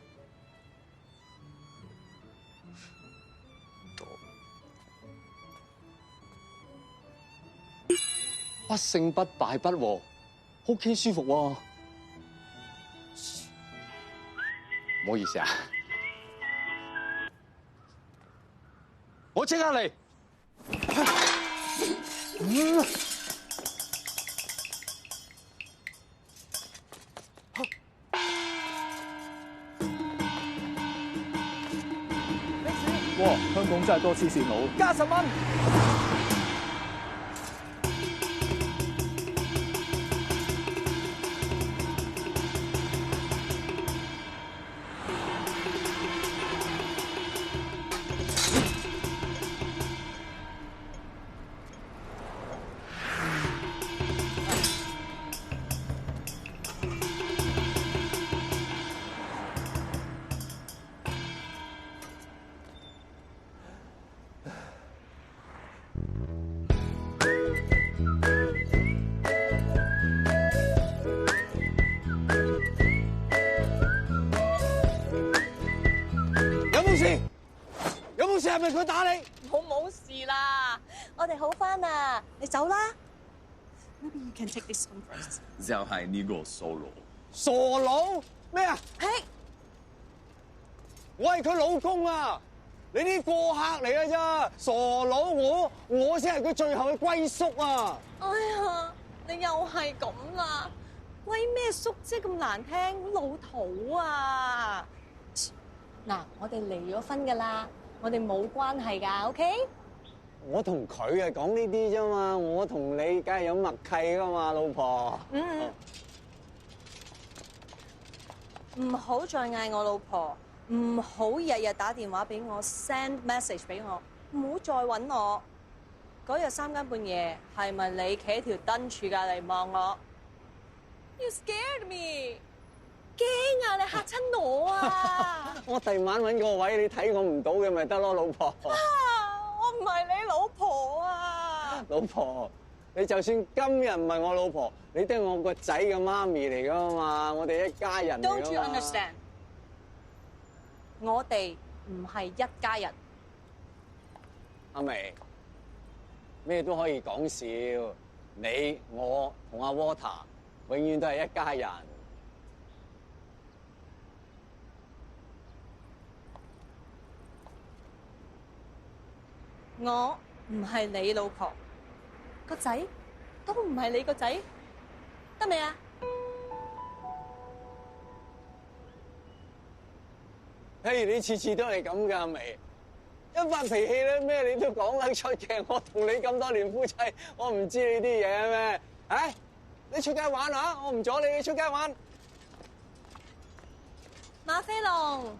不勝不敗不和 ，OK 舒服喎。唔好意思啊，我即刻嚟。哇！香港真係多黐線佬，加10蚊。有冇事？係咪佢打你？冇事啦，我哋好返啦，你走啦。Maybe you can take this one first。就係呢個傻佬。傻佬咩啊？係，我係佢老公啊！你啲過客嚟嘅咋？傻佬，我先係佢最後嘅歸宿啊！哎呀，你又係咁啦，歸咩宿啫？咁難聽，好老土啊！嗱，我哋離咗婚噶啦，我哋冇關係噶 ，OK？ 我同佢啊講呢啲啫嘛，我同你梗係有默契噶嘛，老婆。唔好再嗌我老婆，唔好日日打電話俾我 ，send message 俾我，唔好再揾我。嗰日3更半夜，係咪你企喺條燈柱隔離望我 ？You scared me！ 驚啊！你嚇親我啊！我第晚揾個位，你睇我唔到嘅咪得咯，老婆。我唔係你老婆啊！老婆，你就算今日唔係我老婆，你都係我個仔嘅媽咪嚟噶嘛，我哋一家人嚟噶嘛。Don't you understand？ 我哋唔係一家人。阿眉，咩都可以講笑，你我同阿 Water 永遠都係一家人。我唔係你老婆，個仔都唔係你個仔，得未啊？嘿，你次次都係咁㗎，阿眉，一發脾氣咧，咩你都講得出嘅。我同你咁多年夫妻，我唔知你啲嘢咩？啊，你出街玩啊！我唔阻你，你出街玩。馬飛龍。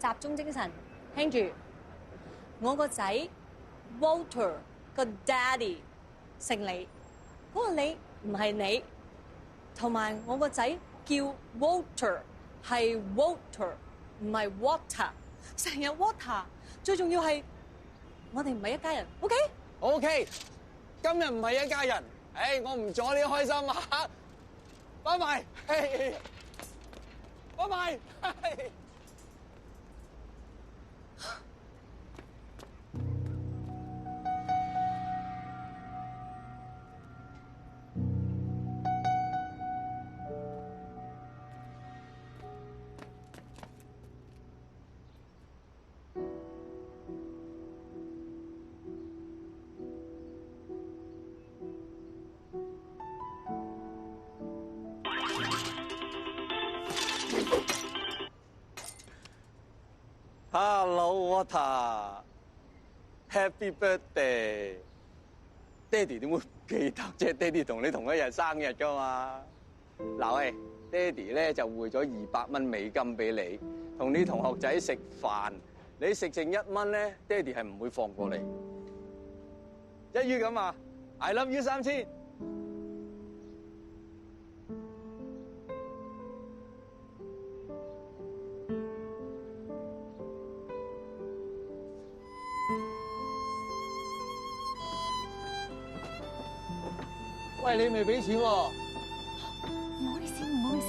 集中精神，聽住。我個仔 Walter 個 daddy 姓李，嗰個李唔係你，同埋我個仔叫 Walter 係 Walter 唔係 water， 成日 water。最重要係我哋唔係一家人 ，OK？OK， 今日唔係一家人，我唔阻你開心啊！拜拜，拜拜。Hello Water，Happy birthday！ 爹哋點會唔記得啫？爹哋同你同一日生日噶嘛。嗱喂，爹哋咧就匯咗200蚊美金俾你，同啲同學仔食飯。你食剩1蚊咧，爹哋係唔會放過你。一於咁啊 ，I love you 3000。喂，你未俾錢喎？唔好意思，唔好意思。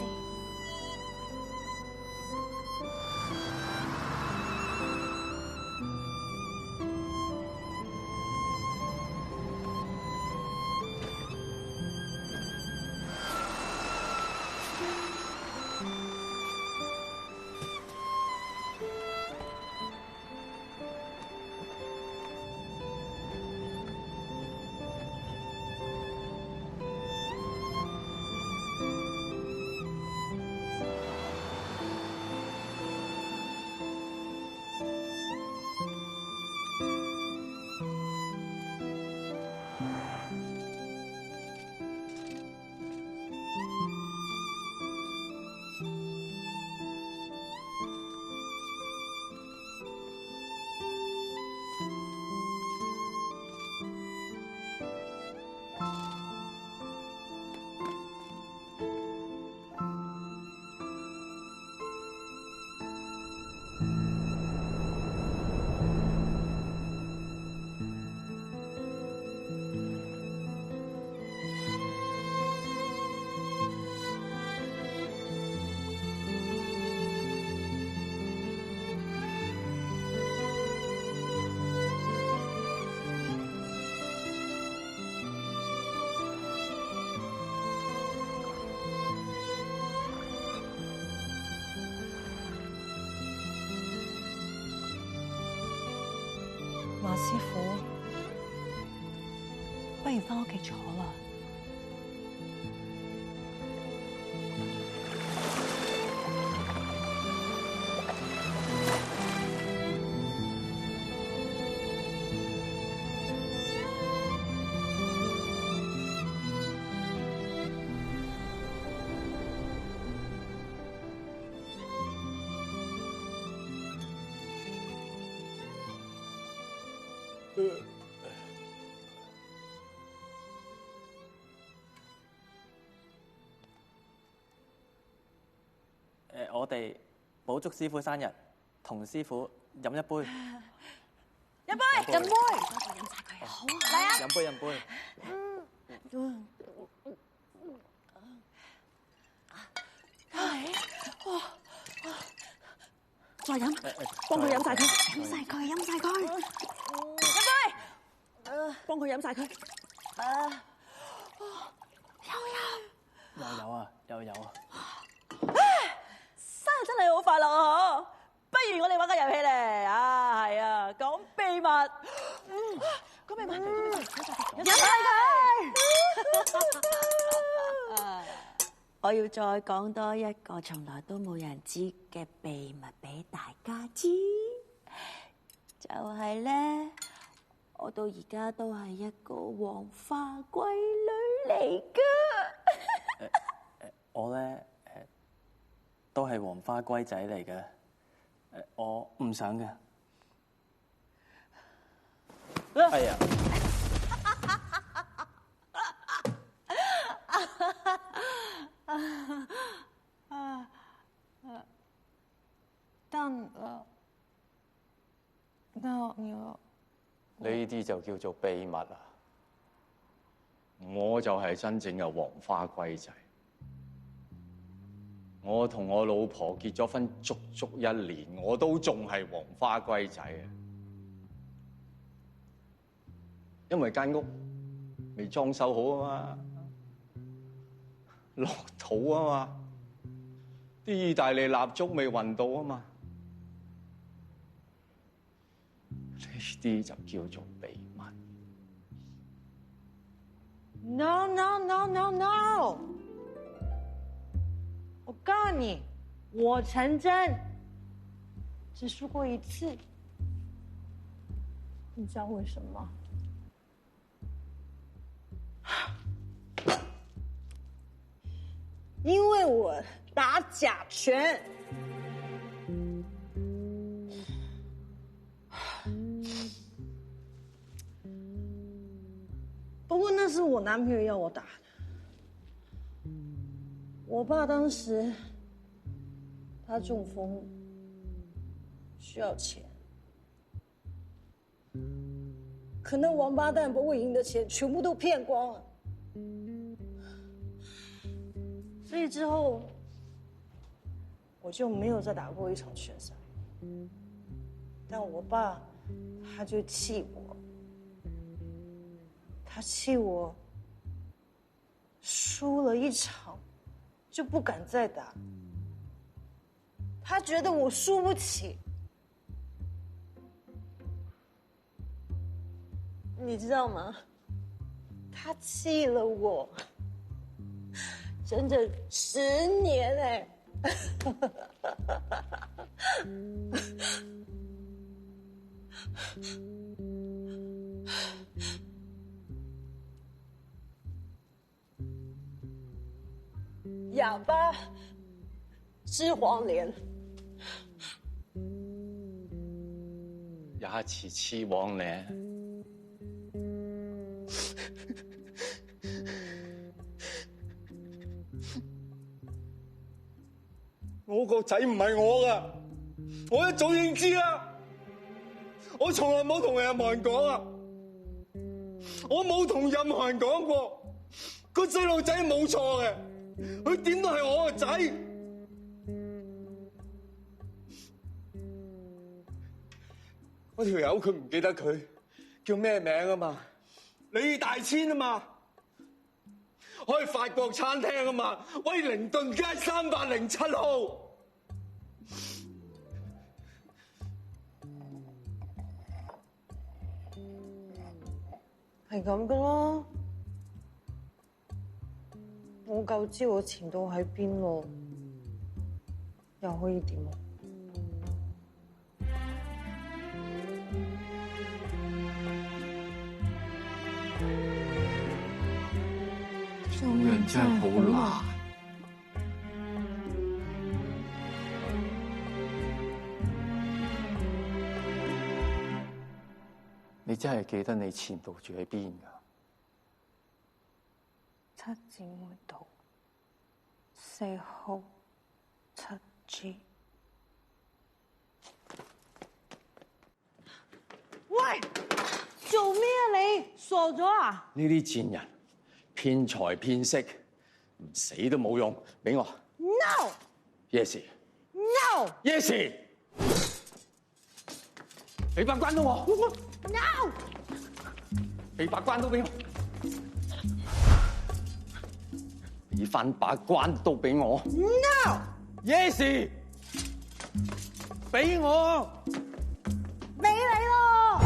馬師傅，不如返屋企坐啦。我哋寶竹師傅生日，同師傅飲一杯。飲杯，飲杯，飲晒佢。好啊，嚟啊！飲杯，飲杯。再飲，幫佢飲晒佢，飲晒佢，飲晒佢。飲杯，幫佢飲晒佢。又有啊，又有啊。生日真係好快樂啊！嗬，不如我哋玩個遊戲咧。啊，係啊，講秘密。講秘密，飲晒佢。我要再講多一個從來都冇人知嘅秘密俾大家知，就係咧，我到而家都係一個黃花閨女嚟噶。我咧都係黃花閨仔嚟嘅，我唔想嘅。哎呀！呢啲就叫做秘密啊！我就係真正嘅黃花閨仔。我同我老婆結咗婚足足1年，我都仲係黃花閨仔啊！因為間屋未裝修好啊嘛，落土啊嘛，啲意大利蠟燭未運到啊嘛，呢啲就叫做秘密。No no no no no！ 我告訴你，我成真，只输过1次。你知道为什么？因为我打假拳。不过那是我男朋友要我打的。我爸当时他中风，需要钱。可那王八蛋把我赢的钱全部都骗光了。所以之后，我就没有再打过一场拳赛。但我爸，他就气我，他气我输了一场，就不敢再打。他觉得我输不起。你知道吗？他气了我。整整10年哎！哑巴吃黄连，牙齒黐黃咧。我個仔唔係我噶，我一早已經知啦。我從來冇同任何人講啊，我冇同任何人講過，個細路仔冇錯嘅，佢點都係我個仔。嗰條友佢唔記得佢叫咩名啊嘛，李大千啊嘛，開法國餐廳啊嘛，威靈頓街307號。係咁噶咯，我夠知我前度喺邊咯，又可以點啊？做人真係好難。你真係記得你前度住喺邊㗎？7姊妹道4號7G。喂，做咩啊你？傻咗啊？呢啲賤人騙財騙色，唔死都冇用，俾我。No。Yes。No。Yes。俾把關到我。No。俾把關刀俾我。俾翻把關刀俾我。No。Yes。俾我。俾你咯。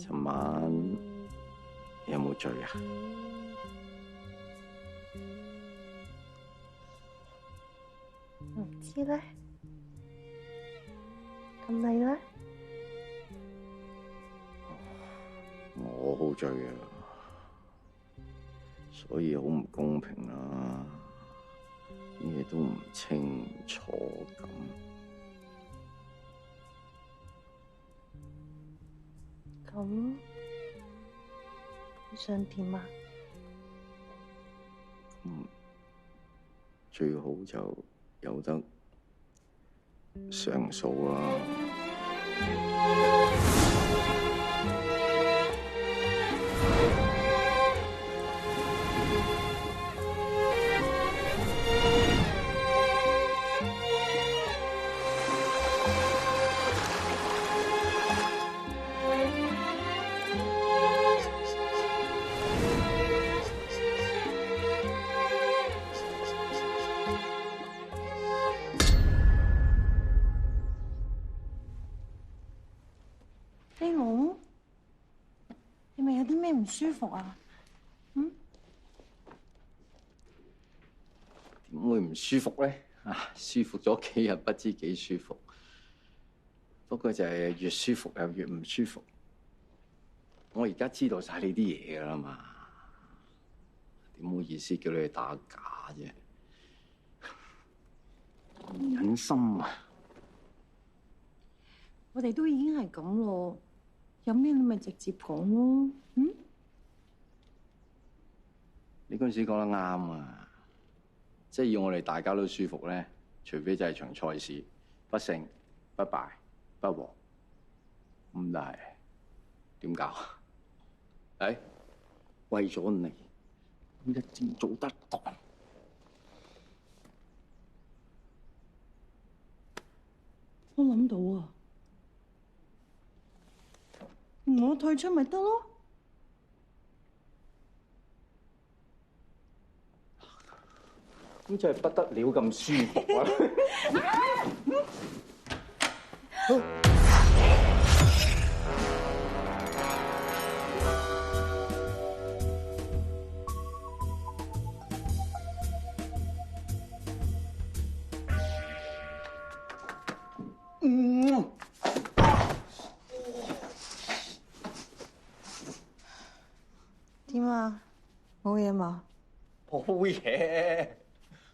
尋晚你有冇醉啊？唔知咧，咁你咧？我好醉啊，所以好唔公平啦，咩都唔清楚咁。咁你想點啊？最好就有得上訴啦。飛龍，你咪有啲咩唔舒服啊？點會唔舒服咧？舒服咗幾日，不知幾舒服。不過就係越舒服又越唔舒服。我而家知道晒你啲嘢㗎啦嘛，點好意思叫你去打假啫？唔忍心啊！我哋都已經係咁咯，有咩你咪直接講咯。你嗰陣時講得啱啊！即係要我哋大家都舒服咧，除非就係場賽事不勝不敗不和，咁但係點搞？為咗你，一定做得到。我諗到啊，我退出咪得咯。咁真係不得了咁舒服啊！點啊？冇嘢嘛？冇嘢，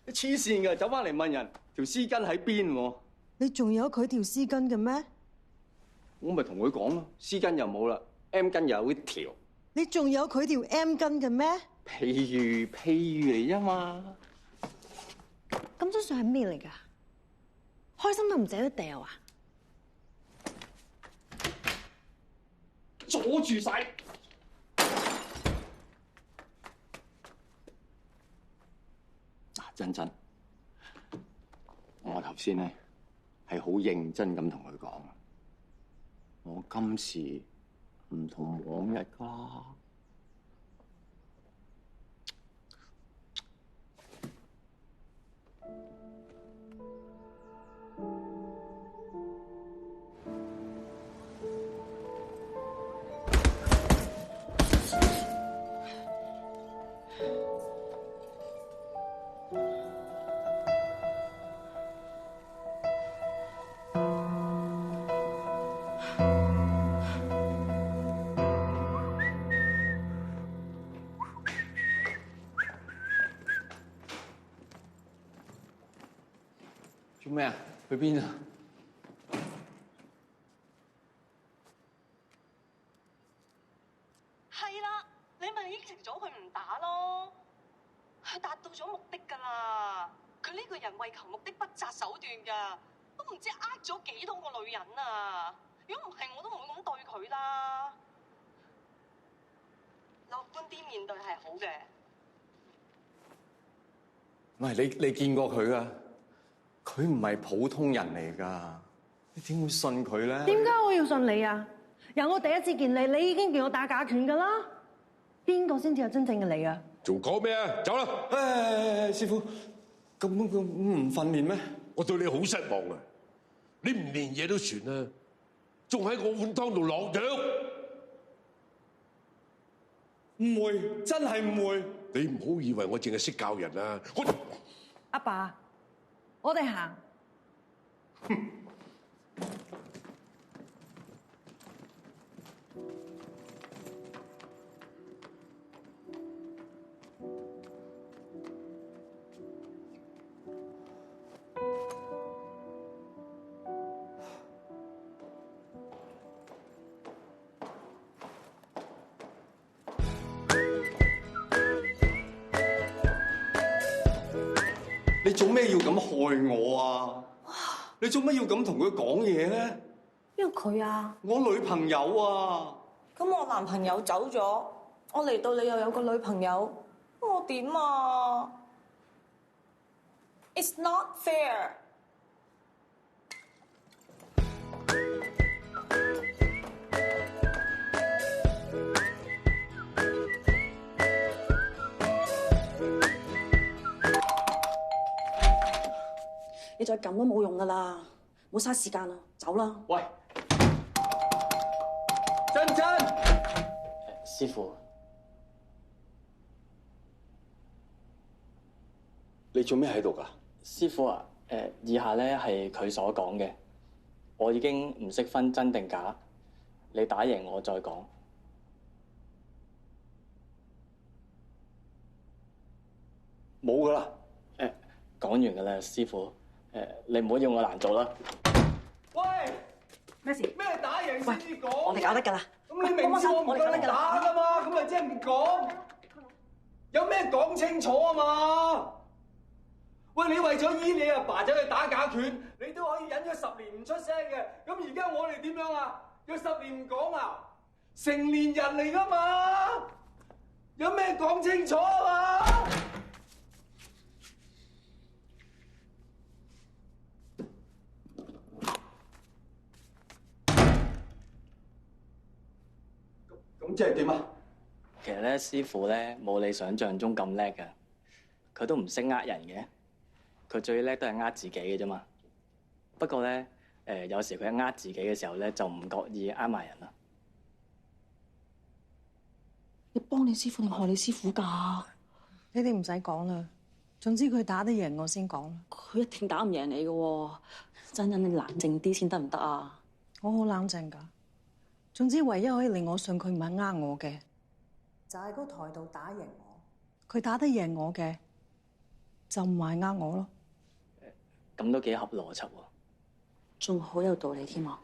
你黐線㗎，走翻嚟問人條絲巾喺邊喎？你仲有佢條絲巾嘅咩？我咪同佢講咯，絲巾又冇啦 ，M 巾有一條。你仲有佢條 M 巾嘅咩？譬如嚟啫嘛。咁張相係咩嚟㗎？開心到唔捨得掉啊！阻住晒。珍珍，我頭先咧係好認真咁同佢講，我今時唔同往日㗎啦。做咩啊？去邊啊？係啦，你咪應承咗佢唔打咯，佢達到咗目的㗎啦。佢呢個人為求目的不擇手段㗎，都唔知呃咗幾多個女人啊！如果唔係，我都唔會咁對佢啦。樂觀啲面對係好嘅。喂，你見過佢啊？佢唔係普通人嚟㗎，你點會信佢咧？點解我要信你啊？由我第一次見你，你已經叫我打假拳㗎啦。邊個先至係真正嘅你啊？仲講咩啊？走啦！師傅，咁唔訓練咩？我對你好失望啊！你唔練嘢都算啦，仲喺我碗湯度落藥。唔會，真係唔會。你唔好以為我淨係識教人啊！阿爸，我哋行。你做咩要咁害我啊？你做咩要咁同佢講嘢咧？邊個佢啊？我女朋友啊！咁我男朋友走咗，我嚟到你又有個女朋友，我點啊 ？It's not fair。你再咁都冇用噶啦，冇嘥時間啦，走啦！喂，真真，師傅，你做咩喺度㗎？師傅啊，以下咧係佢所講嘅，我已經唔識分真定假，你打贏我再講。冇㗎啦。講完㗎啦，師傅。你唔好要我難做啦。喂，咩事？咩打贏先至講？我哋搞得㗎啦。咁你明知我唔夠你打㗎嘛？咁咪即係唔講？有咩講清楚啊嘛？喂，你為咗醫你阿爸走去打假拳，你都可以忍咗10年唔出聲嘅。咁而家我哋點樣啊？有10年唔講啊？成年人嚟㗎嘛？有咩講清楚啊嘛？咁即係點啊？其實咧，師傅咧冇你想象中咁叻㗎，佢都唔識呃人嘅，佢最叻都係呃自己嘅啫嘛。不過咧，有時佢呃自己嘅時候咧，就唔覺意呃埋人啦。你幫你師傅定害你師傅㗎？你哋唔使講啦，總之佢打得贏我先講啦。佢一定打唔贏你嘅喎，真真你冷靜啲先得唔得啊？我好冷靜㗎。總之，唯一可以令我信佢唔係呃我嘅，就係嗰台度打贏我。佢打得贏我嘅，就唔係呃我咯。咁都幾合邏輯喎，仲好有道理添啊！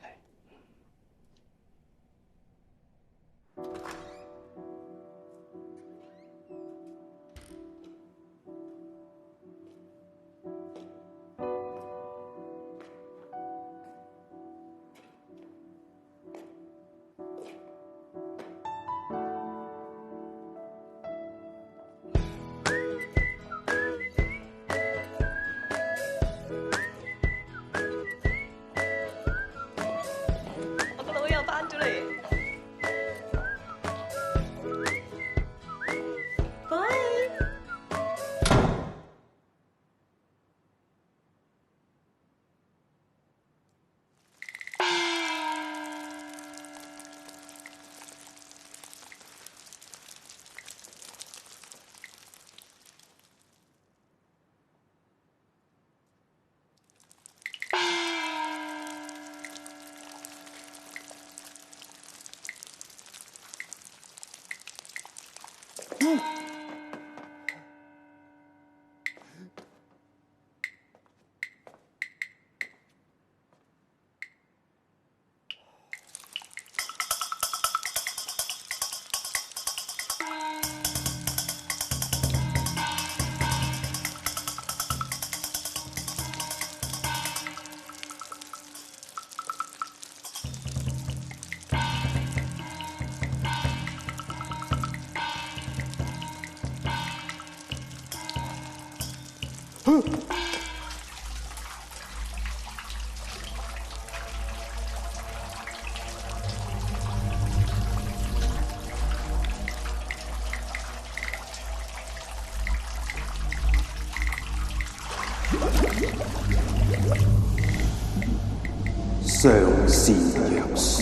上善若水。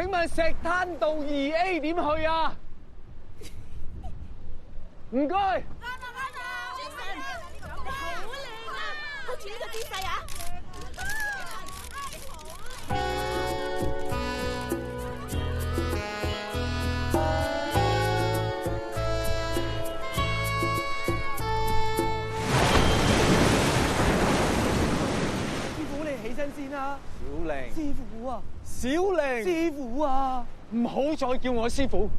請問石灘道2A 點去啊？唔該。主神，你好靚啊！好似呢個姿勢啊！師傅，你起身先啦。小玲。師傅啊！小玲。師傅啊！唔好再叫我師傅。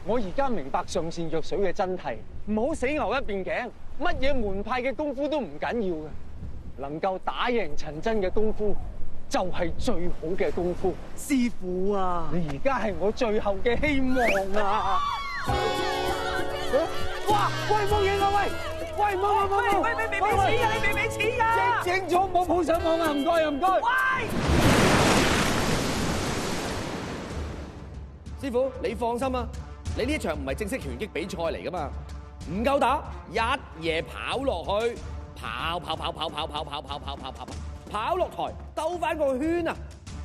我而家明白上善若水嘅真諦，唔好死牛一邊頸。乜嘢門派嘅功夫都唔緊要嘅，能夠打贏陳真嘅功夫，就係最好嘅功夫。師傅啊！你而家係我最後嘅希望啊！哇！喂，冇嘢啊！喂！喂，冇！喂，未俾錢㗎！你未俾錢㗎！整咗冇鋪上網啊！唔該啊！唔該。喂！師傅，你放心啊！你呢一場唔係正式拳擊比賽嚟噶嘛，唔夠打，一夜跑落去，跑落台，兜翻個圈啊，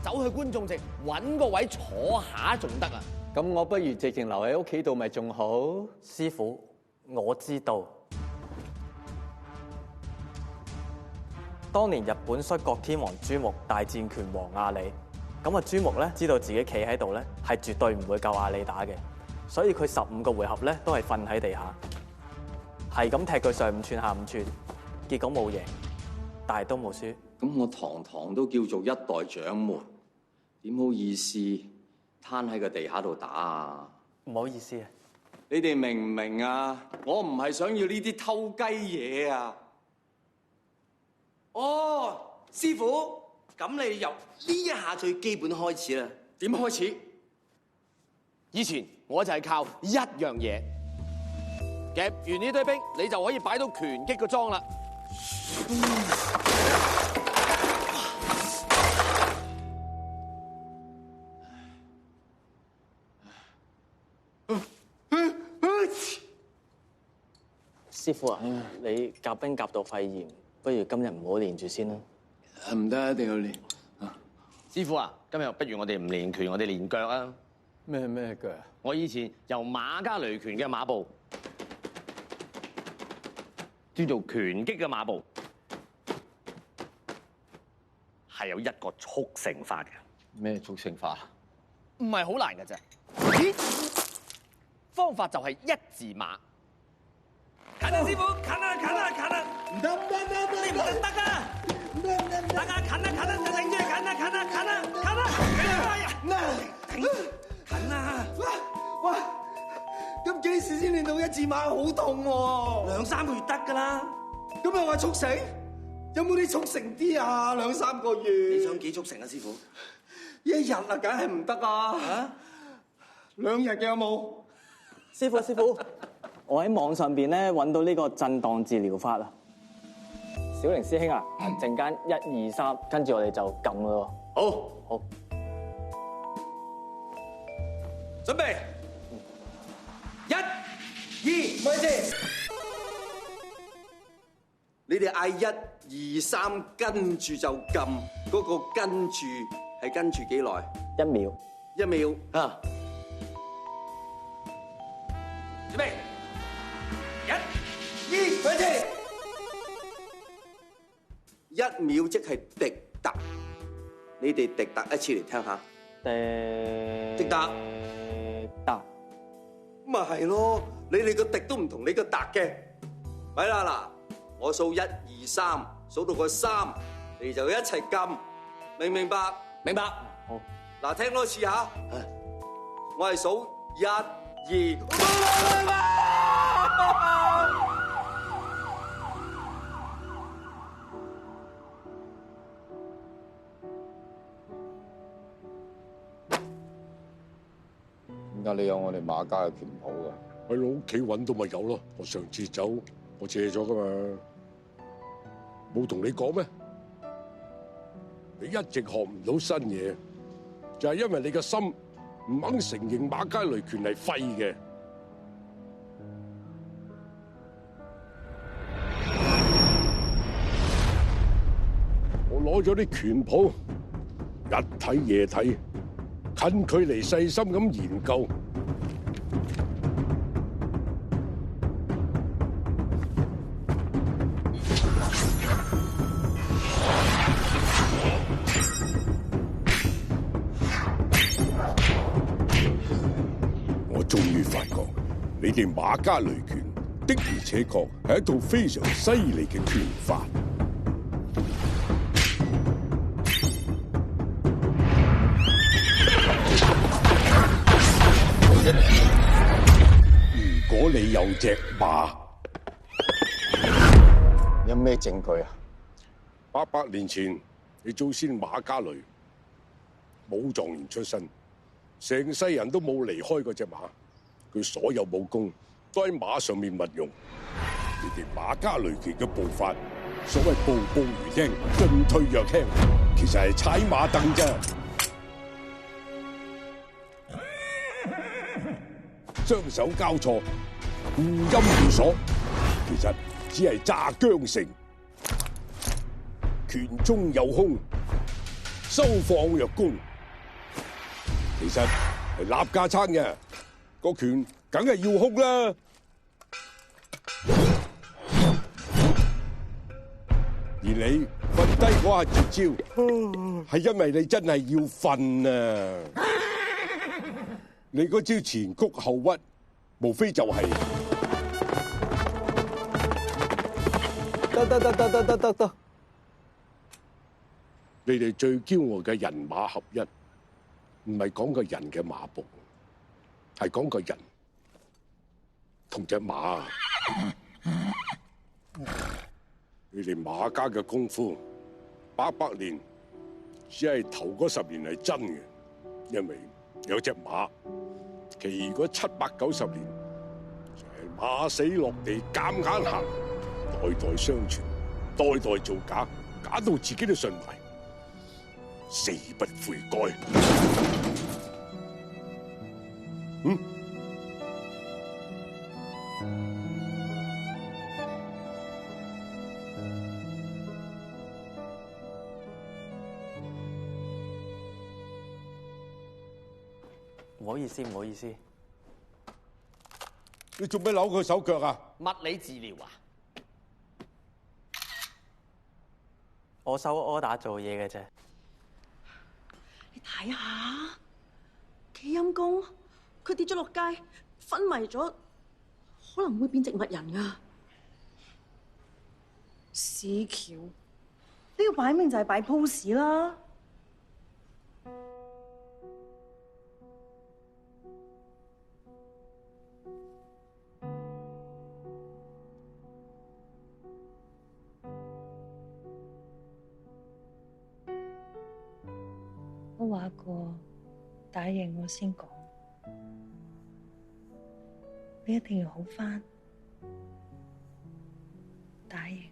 走去觀眾席，揾個位坐下仲得啊！咁我不如直情留喺屋企度咪仲好？師傅，我知道，當年日本摔角天王朱木大戰拳王阿里，咁啊朱木咧知道自己企喺度咧係絕對唔會夠阿里打嘅。所以佢15個回合咧都係瞓喺地下，係咁踢佢上5寸下5寸，結果冇贏，但係都冇輸。咁我堂都叫做一代掌門，點好意思攤喺個地下度打啊？唔好意思啊！你哋明唔明啊？我唔係想要呢啲偷雞嘢啊！哦，師傅，咁你由呢一下最基本開始啦。點開始？以前我就係靠一樣嘢，夾完呢堆兵，你就可以擺到拳擊個樁啦。師傅啊，你夾兵夾到肺炎，不如今日唔好練住先啦。唔得，一定要練。師傅啊，今日不如我哋唔練拳，我哋練腳啊！咩腳？我以前由馬家雷拳嘅馬步轉做拳擊嘅馬步，係有一個速成法嘅。咩速成法？唔係好難嘅啫。咦？方法就係一字馬。近啊，師傅！近啊！唔得！你唔得㗎！得啊！近啊！就頂住！近啊！喂，咁幾時先練到一字馬？好痛喎！2-3個月得㗎啦。咁又話速成？有冇啲速成啲啊？2-3個月。你想幾速成啊，師傅？1日啊，梗係唔得啊！2日嘅有冇？師傅，我喺網上邊咧揾到呢個震盪治療法啊！小玲師兄啊，陣間1、2、3，跟住我哋就撳咯。好。準備，1、2，咪先。你哋嗌1、2、3，跟住就撳。嗰個跟住係跟住幾耐？1秒。1秒啊！準備，1、2，咪先。1秒即係滴答，你哋滴答一次嚟聽下。滴答。咪係咯，你哋個滴都唔同你個答嘅。咪啦嗱，我數1、2、3，數到個3，你哋就一齊撳，明唔明白？明白。好。嗱，聽多次嚇。我係數1、2。點解你有我哋馬家嘅拳譜㗎？喺我屋企揾到咪有咯。我上次走，我借咗㗎嘛，冇同你講咩？你一直學唔到新嘢，就係因為你個心唔肯承認馬家雷拳係廢嘅。我攞咗啲拳譜，日睇夜睇。近距離細心咁研究。我終於發覺，你哋馬家雷拳的而且確係一套非常犀利嘅拳法。如果你有隻馬，有咩證據啊？800年前，你祖先馬家雷武狀元出身，成世人都冇離開過隻馬，佢所有武功都喺馬上面運用。你哋馬家雷拳嘅步法，所謂步步如鷹，進退若輕，其實係踩馬凳啫。雙手交錯，互陰互鎖，其實只係炸繮繩。拳中有空，收放若弓，其實係立架撐嘅，個拳梗係要空啦。而你瞓低嗰下絕招，係因為你真係要瞓啊！你嗰招前曲後屈，無非就係得。你哋最驕傲嘅人馬合一，唔係講個人嘅馬步，係講個人同隻馬。你哋馬家嘅功夫800年，只係頭嗰10年係真嘅，因為有隻馬。其餘嗰790年就係馬死落地夾硬行，代代相傳，代代造假，假到自己都信埋，死不悔改。唔好意思，唔好意思。你做咩扭佢手腳啊？物理治療啊？我收 order 做嘢嘅啫。你睇下，幾陰公，佢跌咗落街，昏迷咗，可能會變植物人噶。屎橋，呢個擺明就係擺 pose 啦。我話過打贏我先講，你一定要好返，打贏。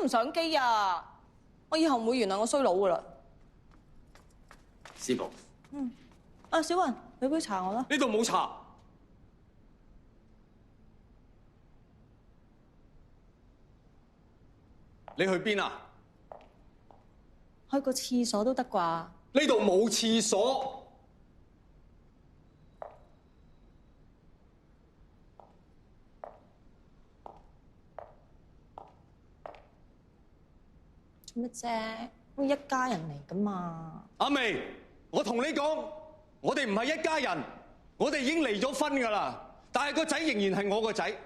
相機啊！我以後唔會原諒我衰佬噶啦。師傅，小雲，俾杯茶我啦。呢度冇茶。你去邊啊？去個廁所都得啩？呢度冇廁所。做乜啫？我一家人嚟噶嘛。阿眉，我同你講，我哋唔係一家人，我哋已經離咗婚噶啦。但係個仔仍然係我個仔，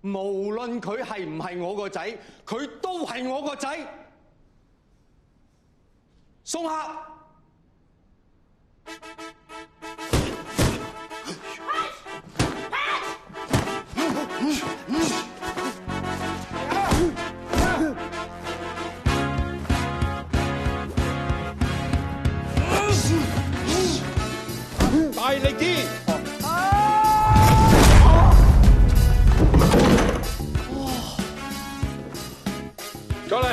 無論佢係唔係我個仔，佢都係我個仔。送客。大力啲！過嚟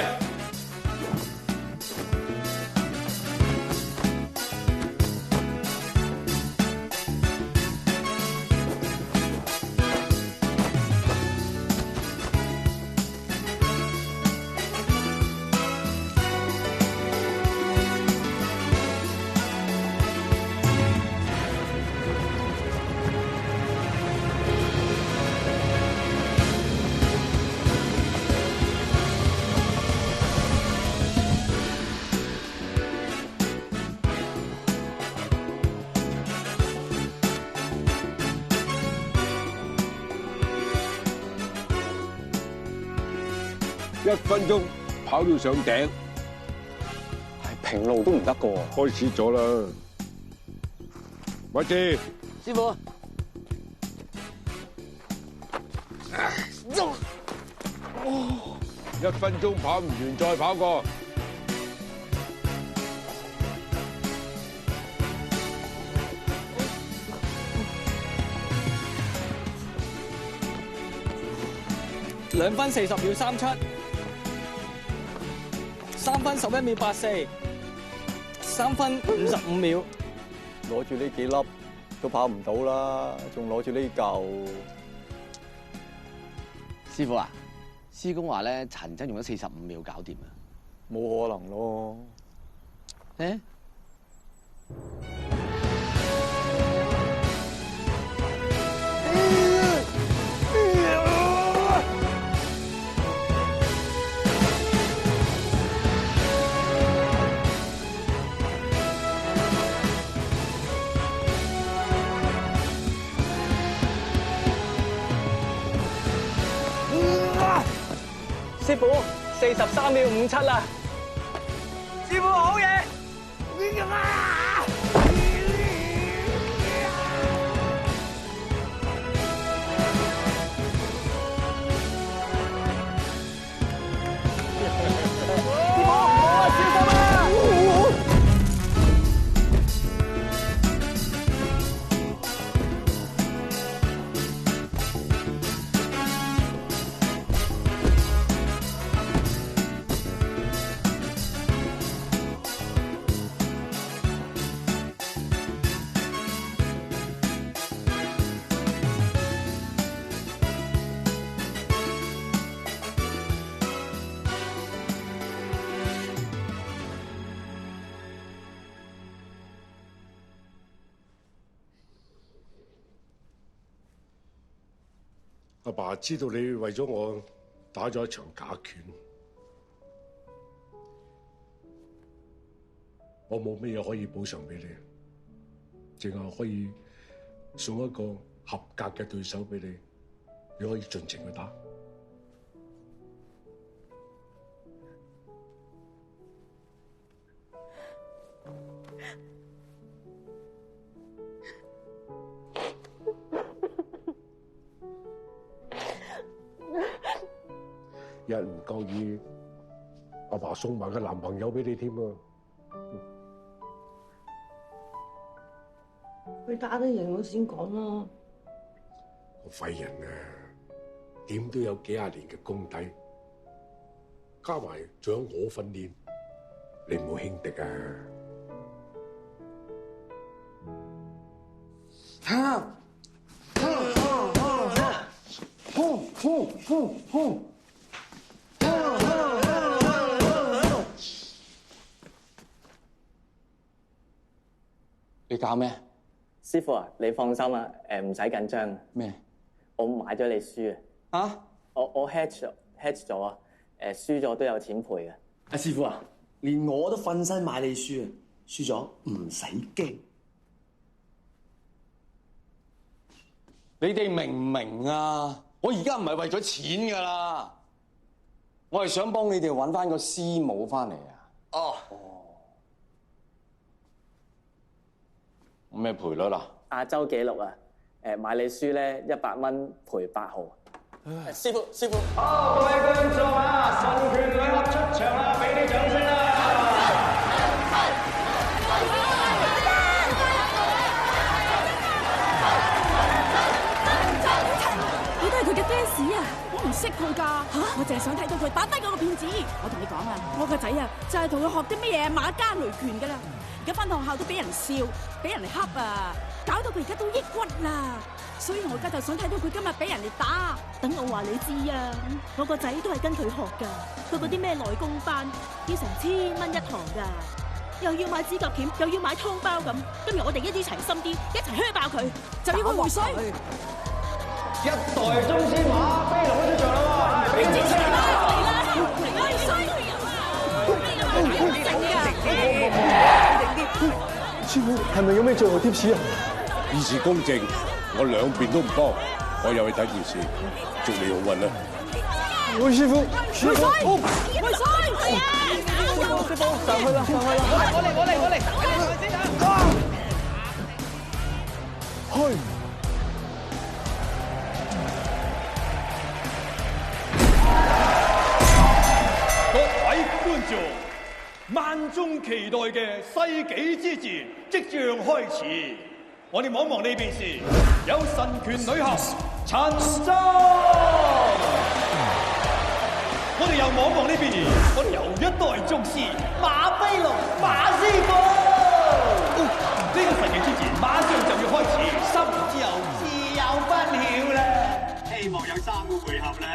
！1分鐘跑到上頂，係平路都唔得噶喎。開始咗啦，咪住，師傅。1分鐘跑唔完再跑過。2分40秒37。3分11秒84， 3分55秒。攞住呢幾粒都跑唔到啦，仲攞住呢嚿。師傅啊，師公話咧，陳真用咗45秒搞掂啊！冇可能咯。誒？師傅，43秒57啦！師傅好嘢！阿爸知道你為咗我打咗一場假拳，我冇咩嘢可以補償俾你，淨係可以送一個合格嘅對手俾你，你可以盡情去打。一唔覺意，阿爸送埋個男朋友俾你添啊！佢打得贏我先講啦。個廢人啊，點都有幾廿年嘅功底，加埋仲有我訓練，你唔好輕敵啊！你搞咩？師傅啊，你放心啊，唔使緊張。咩？我買咗你輸啊！啊？我 hedge 咗啊，輸咗都有錢賠嘅。阿師傅啊，連我都瞓身買你輸啊，輸咗唔使驚。你哋明唔明啊？我而家唔係為咗錢㗎啦，我係想幫你哋揾翻個師母翻嚟啊！哦，咩賠率啊？亞洲紀錄啊！買你輸咧100蚊賠8號。師傅，師傅。好，各位觀眾啊，神拳女俠出場啦，俾啲掌聲啦！你都係佢嘅 fans 啊！我唔識佢㗎，我淨係想睇到佢打低嗰個騙子。我同你講啊，我個仔啊就係同佢學啲乜嘢馬家雷拳㗎啦。而家翻學校都俾人笑，俾人嚟恰啊，搞到佢而家都抑鬱啦。所以我而家就想睇到佢今日俾人哋打。等我話你知啊，我個仔都係跟佢學㗎，佢嗰啲咩內功班要成1000蚊一堂㗎，又要買指甲鉗，又要買湯包咁。今日我哋一啲齊心啲，一齊靴爆佢，就要佢回水。一代宗師馬飛龍都出場啦喎！俾掌聲啦！師傅係咪有咩最後貼士啊？以示公正，我兩邊都唔幫，我又去睇件事，祝你好運啦！喂，師傅，回水，回水，係啊！師傅，上去啦，上去啦！我嚟，去！各位觀眾，萬眾期待嘅世紀之戰即將開始。我哋望望呢邊先，有神拳女俠陳真。我哋又望望呢邊，我哋又一代宗師馬飛龍馬師傅。呢個世紀之戰馬上就要開始，心之後自有分曉啦。希望有3個回合啦。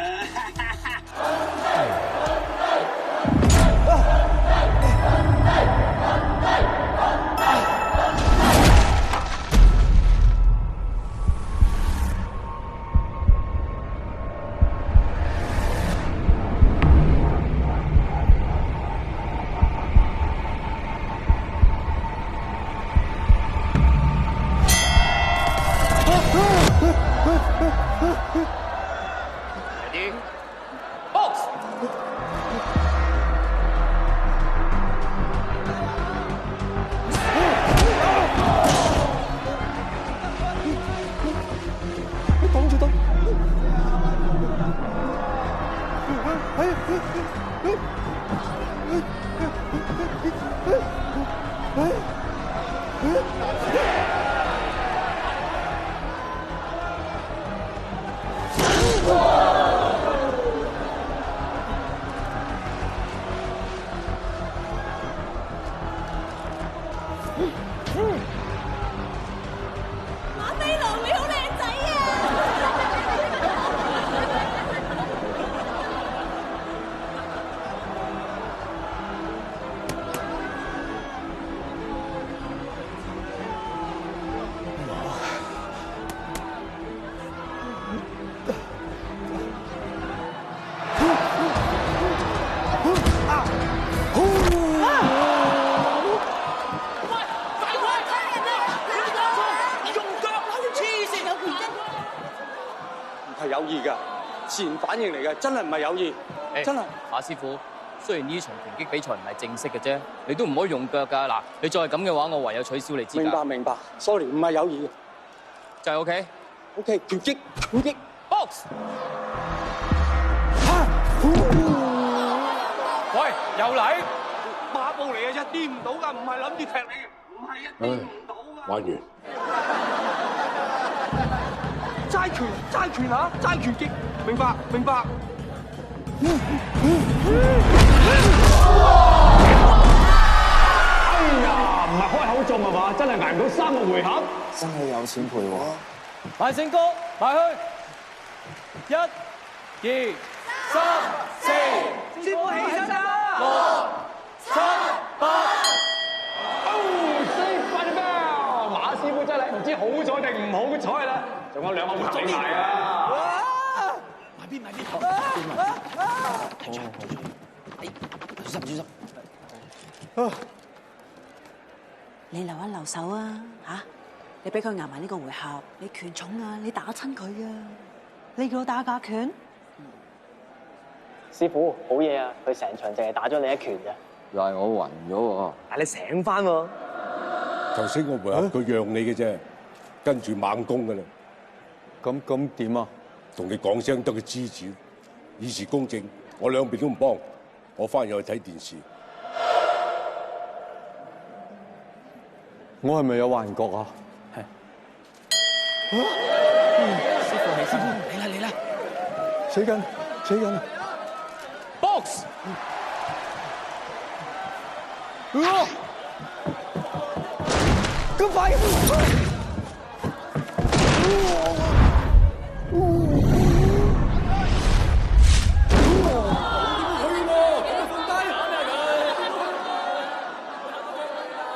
自然反應嚟嘅，真係唔係有意，真係。馬師傅，雖然呢場拳擊比賽唔係正式嘅啫，你都唔可以用腳㗎。嗱，你再係咁嘅話，我唯有取消你資格。明白 ，sorry， 唔係有意嘅，就係 OK。拳擊 ，box。喂，又嚟，馬步嚟嘅啫，掂唔到㗎，唔係諗住踢你，唔係一掂唔到㗎。玩完。齋拳嚇，齋拳擊，明白。哎呀，唔係開口中係嘛？真係捱唔到3個回合。真係有錢賠喎！埋勝哥，埋去！1、2、3、4，師傅起身啦！6、7、8。Save by the bell， 馬師傅真係唔知好彩定唔好彩啦，仲有2個行李埋啊！埋邊？小心！你留一留手啊，嚇！你俾佢捱埋呢個回合，你權重啊，你打親佢啊！你叫我打假拳？師傅好嘢啊！佢成場淨係打咗你一拳啫。又係我暈咗喎。但你醒翻喎。頭先我回合佢讓你嘅啫，跟住猛攻㗎啦。咁點啊？同你講聲得個知字，以示公正。我兩邊都唔幫，我翻入去睇電視。我係咪有幻覺啊？係。師傅起身，嚟啦！死緊！Box！咁快！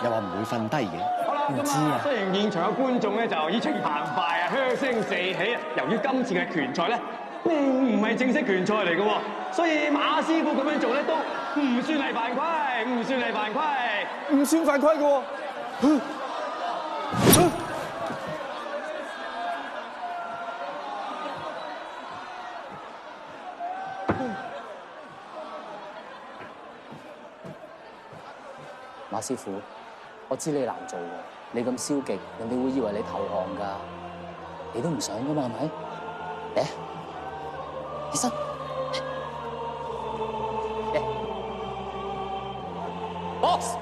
又話唔會瞓低嘅，唔知啊。雖然現場嘅觀眾咧就熱情澎湃啊，噓聲四起啊。由於今次嘅拳賽咧並唔係正式拳賽嚟嘅喎，所以馬師傅咁樣做咧都唔算係犯規，唔算犯規嘅喎。馬師傅，我知你難做喎，你咁消極，人哋會以為你投降㗎。你都唔想㗎嘛，係咪？嚟，起身。Box！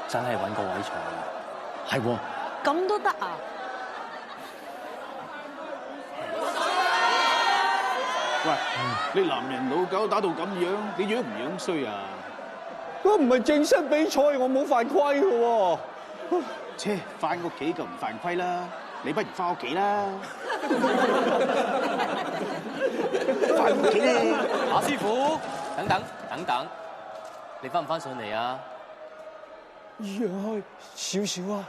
真係揾個位坐，係喎。咁都得啊？喂，你男人老狗打到咁樣，你樣唔樣衰啊？我唔係正式比賽，我冇犯規嘅喎。切，翻屋企就唔犯規啦，你不如翻屋企啦。翻屋企咧，馬師傅，等，你翻唔翻上嚟啊？讓開少少啊！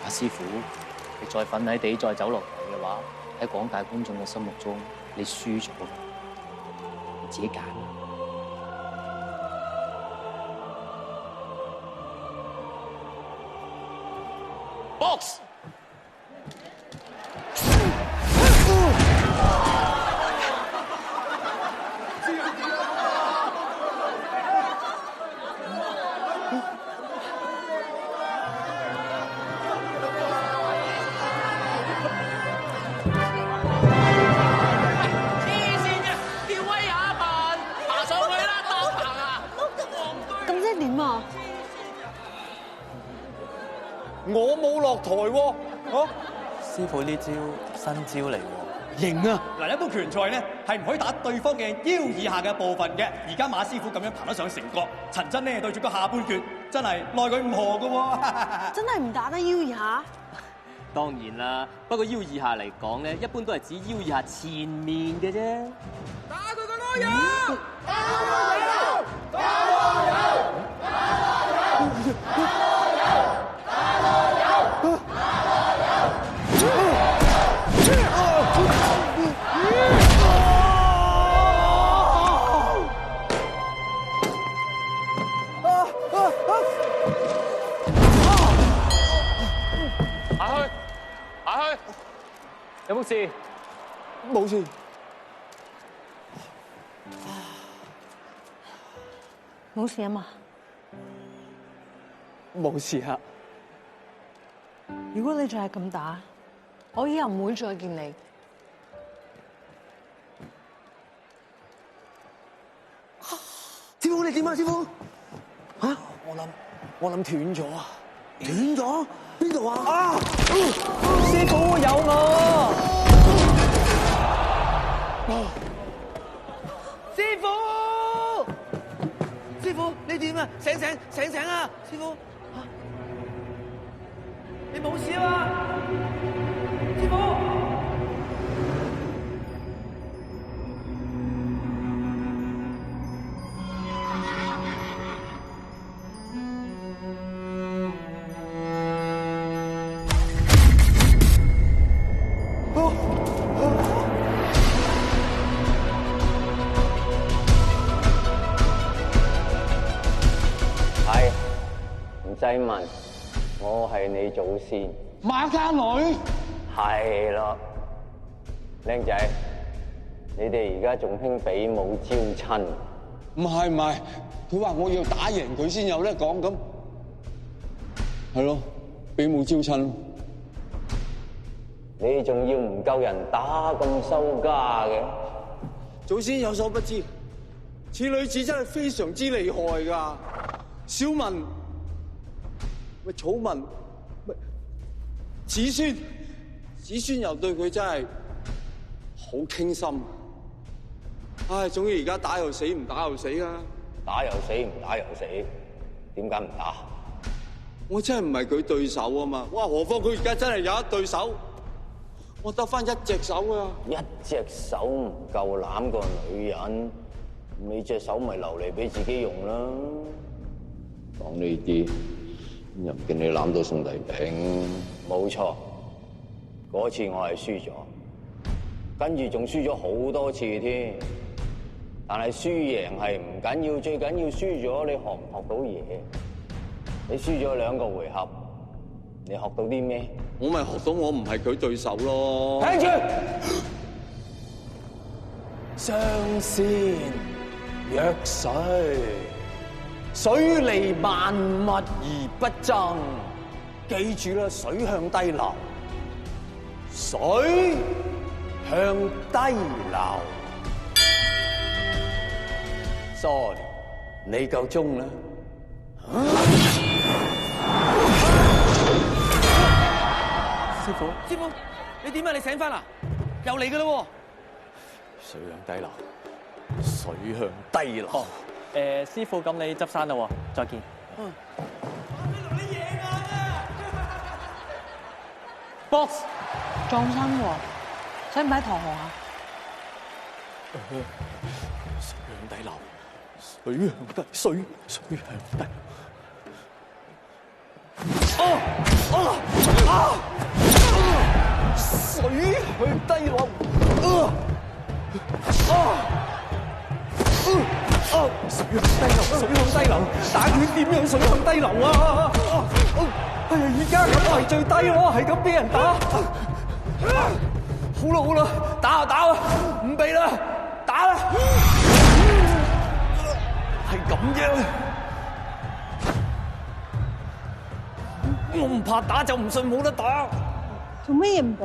馬師傅，你再粉底地再走落嚟嘅話，喺廣大觀眾嘅心目中，你輸咗，你自己揀。Box！我冇落台喎，師傅呢招新招嚟喎，型啊！嗱，一般拳賽咧係唔可以打對方嘅腰以下嘅部分嘅。而家馬師傅咁樣爬得上成角，陳真呢對住個下半拳，真係奈佢唔何噶喎！真係唔打得腰以下？當然啦，不過腰以下嚟講咧，一般都係指腰以下前面嘅啫。打佢個囉柚！打佢個囉柚！打囉柚！打囉柚！下去，有冇事？冇事。冇事啊嘛？冇事啊。如果你仲係咁打，我以後唔會再見你。師傅你點啊？師傅嚇？我諗斷咗啊！斷咗？邊度啊？師傅有我！師傅你點啊？醒啊！師傅你冇事啊嘛？師傅。哋祖先。馬家女係咯，靚仔，你哋而家仲興比武招親？唔係，佢話我要打贏佢先有得講咁，係咯，比武招親。你仲要唔夠人打咁收家嘅？祖先有所不知，此女子真係非常之厲害㗎。小民喂草民喂子孫又對佢真係好傾心。唉，總之而家打又死，唔打又死啊！打又死，唔打又死，點解唔打？我真係唔係佢對手啊嘛！哇，何況佢而家真係有一對手，我得返一隻手啊！一隻手唔夠攬個女人，你隻手咪留嚟俾自己用啦。講呢啲又唔見你攬到宋提平。冇錯，嗰次我係輸咗，跟住仲輸咗好多次添。但係輸贏係唔緊要，最緊要輸咗你學唔學到嘢？你輸咗2個回合，你學到啲咩？我咪學到我唔係佢對手咯。聽住，相先弱水，水利萬物而不爭。記住啦，水向低流，水向低流。Sorry， 你夠鐘啦。師傅，你點啊？你醒翻啦？又嚟噶啦喎！水向低流，水向低流。師傅，咁你執生啦喎，再見。Boss， 撞生喎，使唔使投降啊？水向低流，水向低，水向低。水向低流，水向低流，打拳點樣水向低流啊？哎呀，而家咁係最低喎，係咁俾人打。好啦，打啊，唔避啦，打啦，係咁樣。我唔怕打就唔信冇得打。做咩嘢唔避？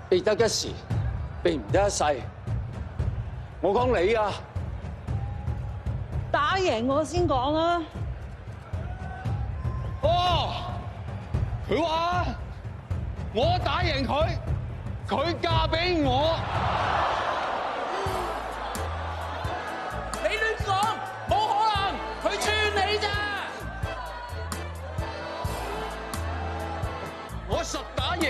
避得一時，避唔得一世。我講你啊，打贏我先講啊！佢話我打贏佢，佢嫁俾我。你亂講，冇可能，佢串你咋？我實打贏。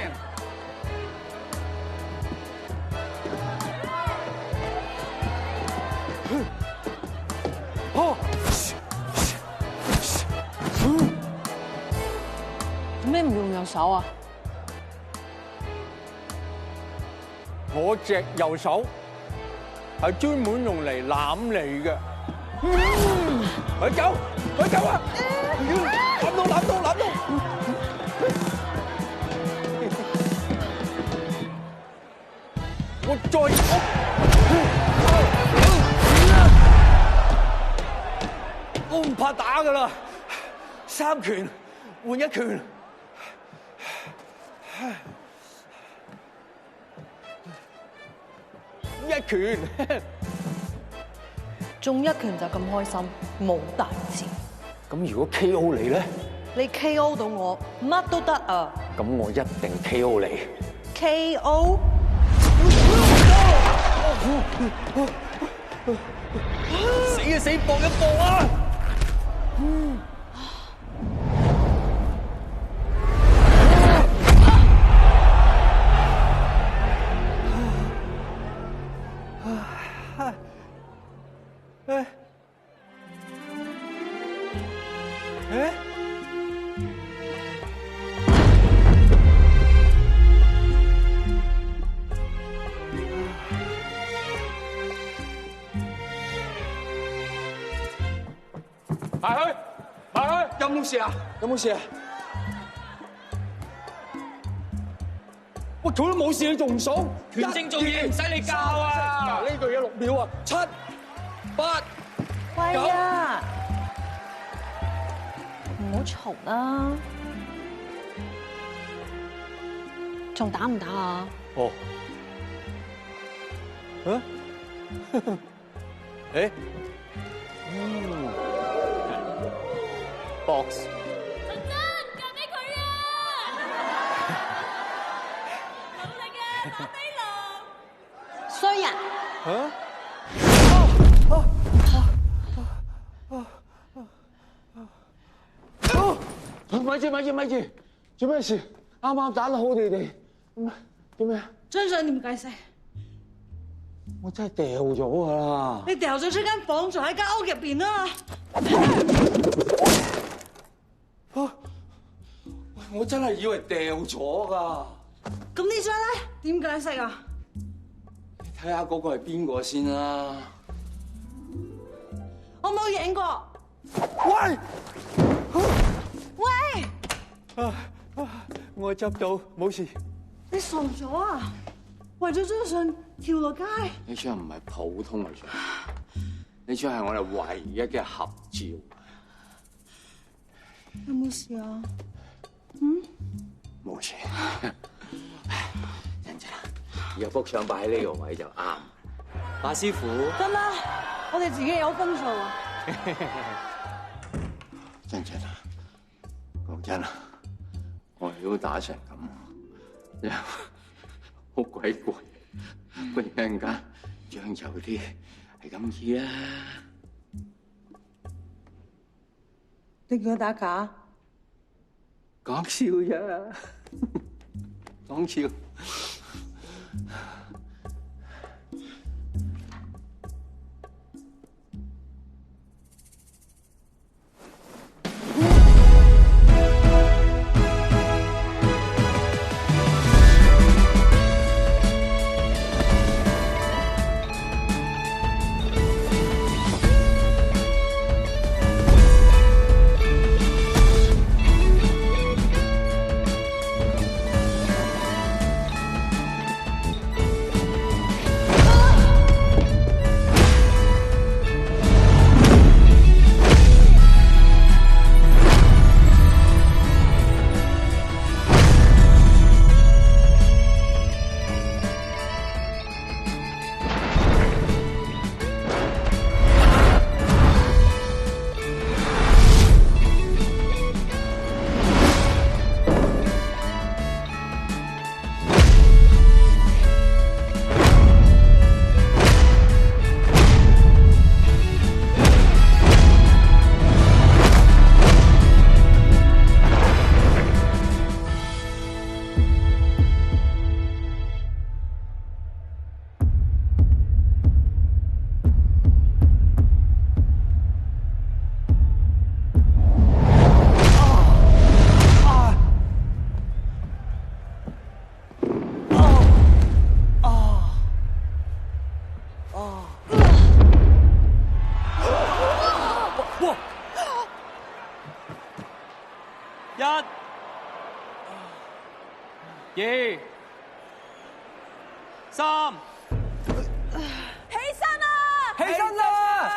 做咩唔用右手啊？我隻右手係專門用嚟攬你嘅。佢走啊！攬到！我再我唔怕打噶啦，3拳換1拳。1拳，中1拳就咁開心，冇大志。咁如果 KO 你咧？你 KO 到我，乜都得啊！咁我一定 KO 你。KO？死就死，搏一搏啊！埋去！有冇事啊？喂，佢都冇事，你仲唔數？拳證做嘢唔使你教啊！嗱，呢句嘢6秒啊，7、8、喂啊！唔好嘈啦，仲打唔打啊？哦。啊？誒？box。衰人！咪住！做咩事？啱啱打得好地地，做咩？張相點解釋？我真係掉咗㗎啦！你掉咗出間房，仲喺間屋入邊啊！我真係以為掉咗㗎。咁呢張咧點解釋啊？睇下嗰個係邊個先啦。我冇影過。喂！喂！我執到，冇事。你傻咗啊？為咗張相跳落街？呢張唔係普通嘅相，呢張係我哋唯一嘅合照。有冇事啊？冇事。真有幅相擺喺呢個位就啱。馬師傅。得啦，我哋自己有分數啊。真啊，講真啊，我如果打成咁，好鬼攰，不如一陣間將就啲，係咁意啦。你叫佢打假？講笑啫，講笑。1、2、3，起身啊！起身啦！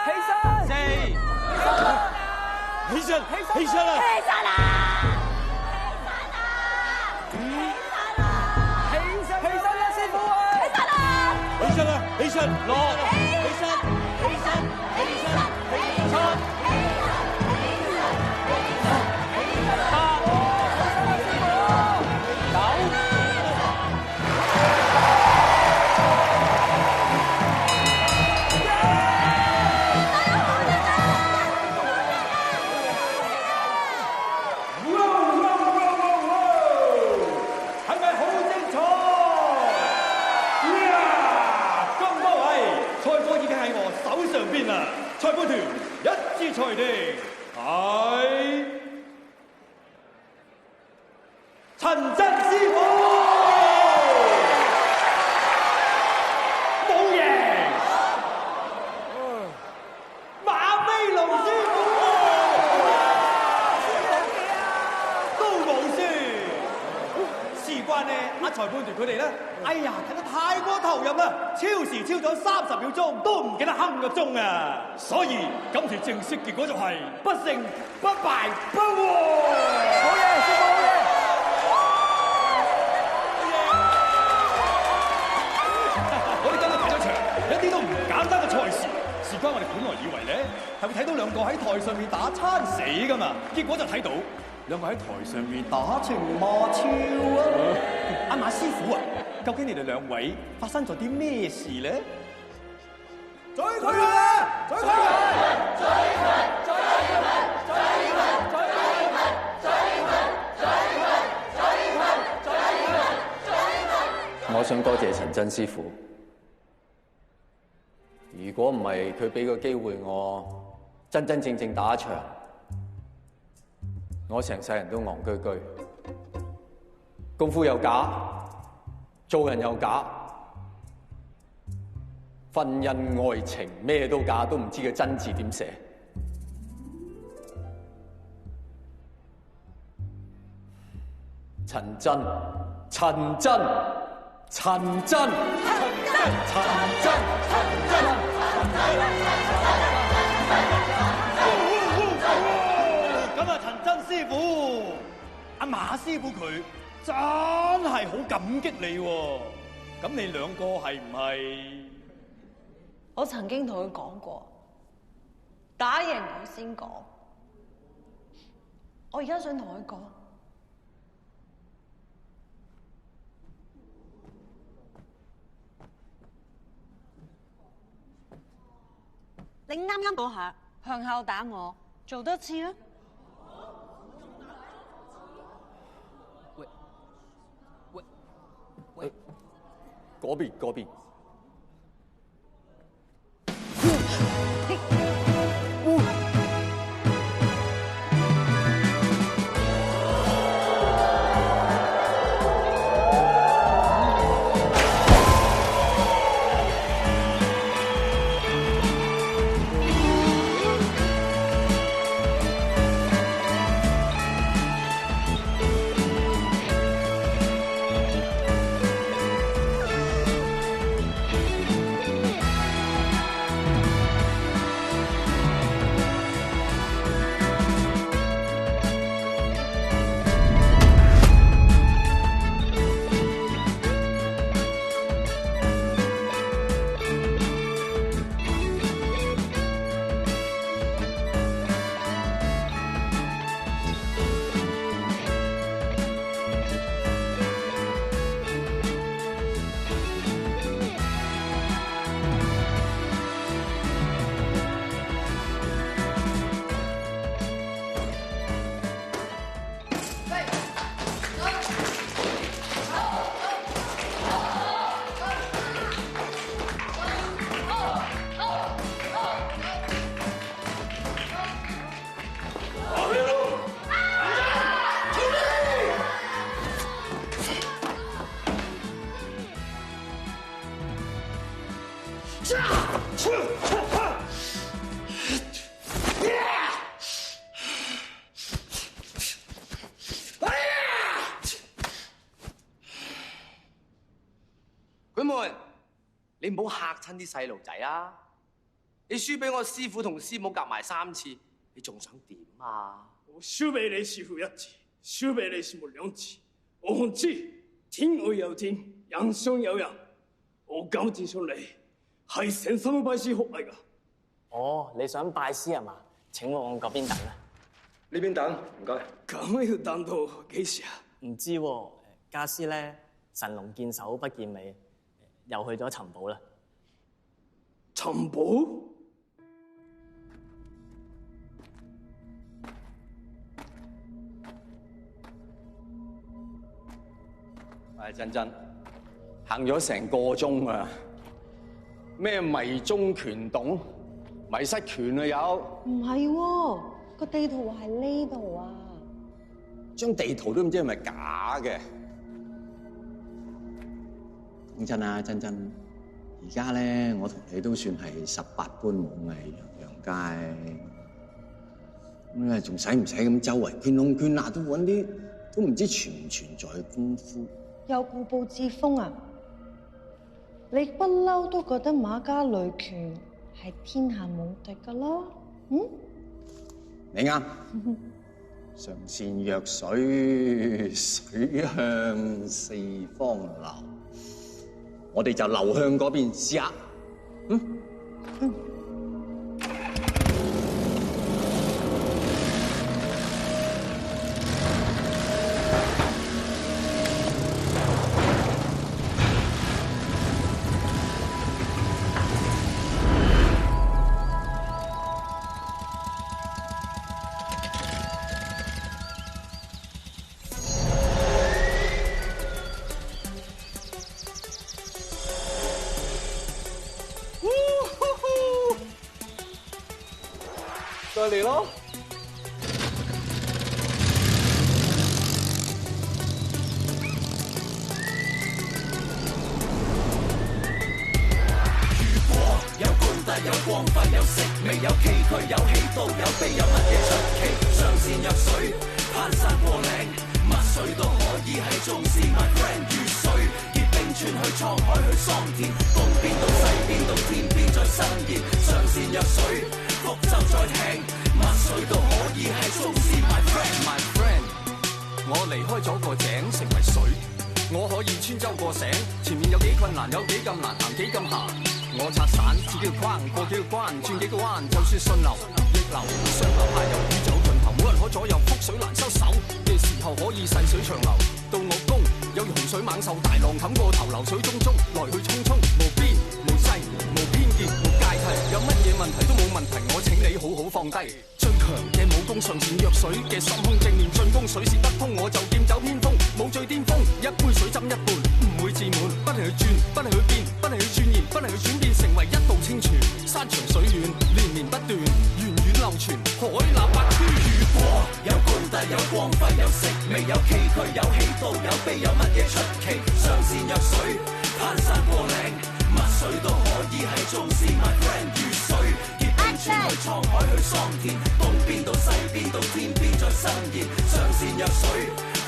起身！4，起身！起身啊！起身啊！師傅啊！起身啦！起身！6，起身！7。賽關咧，阿裁判團佢哋咧，哎呀睇得太過投入啦，超時超咗30秒鐘，都唔記得哼個鐘啊！所以今次正式結果就係不勝不敗不和。好嘢，師傅好嘢！我哋今日睇咗場一啲都唔簡單嘅賽事，事關我哋本來以為咧係會睇到兩個喺台上面打餐死噶嘛，結果就睇到兩個喺台上面打情罵俏啊！阿馬師傅啊，究竟你哋兩位發生咗啲咩事咧？追佢啊！追佢！追佢！追佢！追佢！追佢！追佢！追佢！追佢！我想多謝陳真師傅，如果唔係佢俾個機會我真真正正打一場，我成世人都戇居居，功夫又假，做人又假，婚姻愛情咩都假，都唔知個真字點寫。陳真，陳真，陳真，陳真。咁啊，陳真師傅，阿馬師傅佢真係好感激你喎。咁你兩個係唔係？我曾經同佢講過，打贏我先講。我而家想同佢講，你啱啱嗰下向後打我，做多次啊！嗰邊，嗰邊。佢們，你唔好嚇親啲細路仔啊！你輸俾我師傅同師母夾埋3次，你仲想點啊？我輸俾你師傅1次，輸俾你師母2次。我控知天外有天，人上有人。我今次上嚟係誠心拜師學藝㗎。哦，你想拜師係嘛？請往嗰邊等啊。呢邊等，唔該。咁要等到幾時啊？唔知喎，家師咧神龍見首不見尾，又去咗尋寶啦。尋寶？喂，真真，行咗成個鐘啊！咩迷蹤拳洞、迷失拳啊有？唔係喎，個地圖話係呢度啊！張地圖都唔知係咪假嘅。講真啊，真真，而家咧我同你都算係18般武藝樣樣皆，咁你仲使唔使咁周圍拳窿拳罅都揾啲都唔知存唔存在嘅功夫？又固步自封啊！你不嬲都覺得馬家女權係天下無敵噶啦，你啱。上善若水，水向四方流。我哋就流向嗰邊試下。再嚟咯！如果有高低，有光輝，有色味，有崎嶇，有喜怒，有悲，有乜嘢出奇？上善若水，攀山過嶺，乜水都可以係宗師 ，my friend 如水結冰川去滄海去桑田，東邊到西邊到天邊再伸延，上善若水。福就再聽，乜水都可以係宗師 ，my friend。My friend， 我離開咗個井，成為水，我可以穿州過省，前面有幾困難，有幾咁難行，幾咁閒。我拆散自己個框，過幾個關，轉幾個彎，就算順流逆流，上流下游宇宙盡頭，冇人可左右，覆水難收手嘅時候，可以細水長流。到我攻，有如洪水猛獸，大浪冚過頭，流水淙淙，來去匆匆，無邊無際，無偏見，無界限，有乜嘢問題都冇問題，我請你好好放低。最強嘅武功，上善若水嘅心胸，正面進攻，水泄不通，我就劍走偏鋒，冇最巔峰，一杯水斟一半，唔會自滿，不停去轉，不停去變，不停去鑽研，不停去轉變，成為一道清泉，山長水遠，連綿不斷，源遠流傳，海納百川。如果有高低，有光輝，有色味，有崎嶇，有喜怒，有悲，有乜嘢出奇？上善若水，攀山過嶺，乜水都可以係宗師 ，my friend 如水結冰川去滄海去桑田，東邊到西邊到天邊再伸延，上善若水，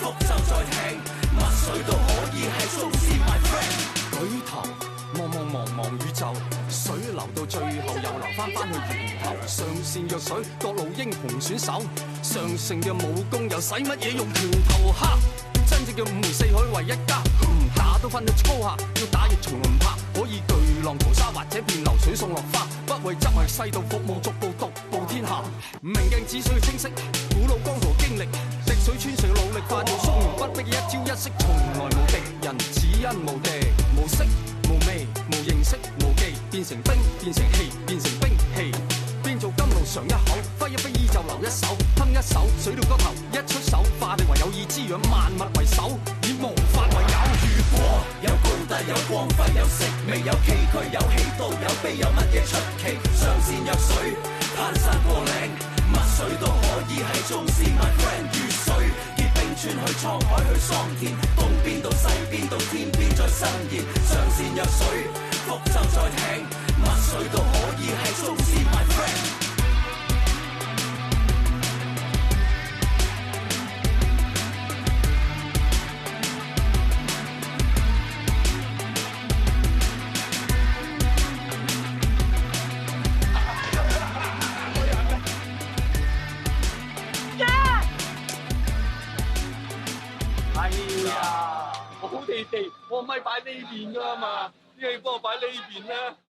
福就再聽，乜水都可以係宗師 ，my friend。舉頭望宇宙，水流到最後又流翻去源頭。上善若水，各路英雄選手，上乘嘅武功又使乜嘢用拳頭哈？真正嘅五湖四海為一家，打都分得粗下，要打亦從唔怕，可以巨浪淘沙或者變流水送落花，不為執迷世道服務，逐步獨步天下。明鏡只需要清晰，古老江湖經歷，滴水穿石努力化做鬆完不逼，一朝一夕從來無敵人，只因無敵無色無味無形式無技，變成兵變成氣變成兵器，變做金爐嘗一口，揮一揮衣就留一手，哼一手水到骨頭，一出手化力為有意滋養萬物為首，以無法為友。如果有高低，有光輝，有色味，有崎嶇，有喜怒，有悲，有乜嘢出奇？上善若水，攀山過嶺，乜水都可以係宗師 ，my friend 如水結冰川去滄海去桑田，東邊到西邊到天邊再伸延，上善若水，福就再聽，乜水都可以係宗師 ，my friend。好地地，我唔係擺呢邊噶嘛，點解你幫我擺呢邊咧？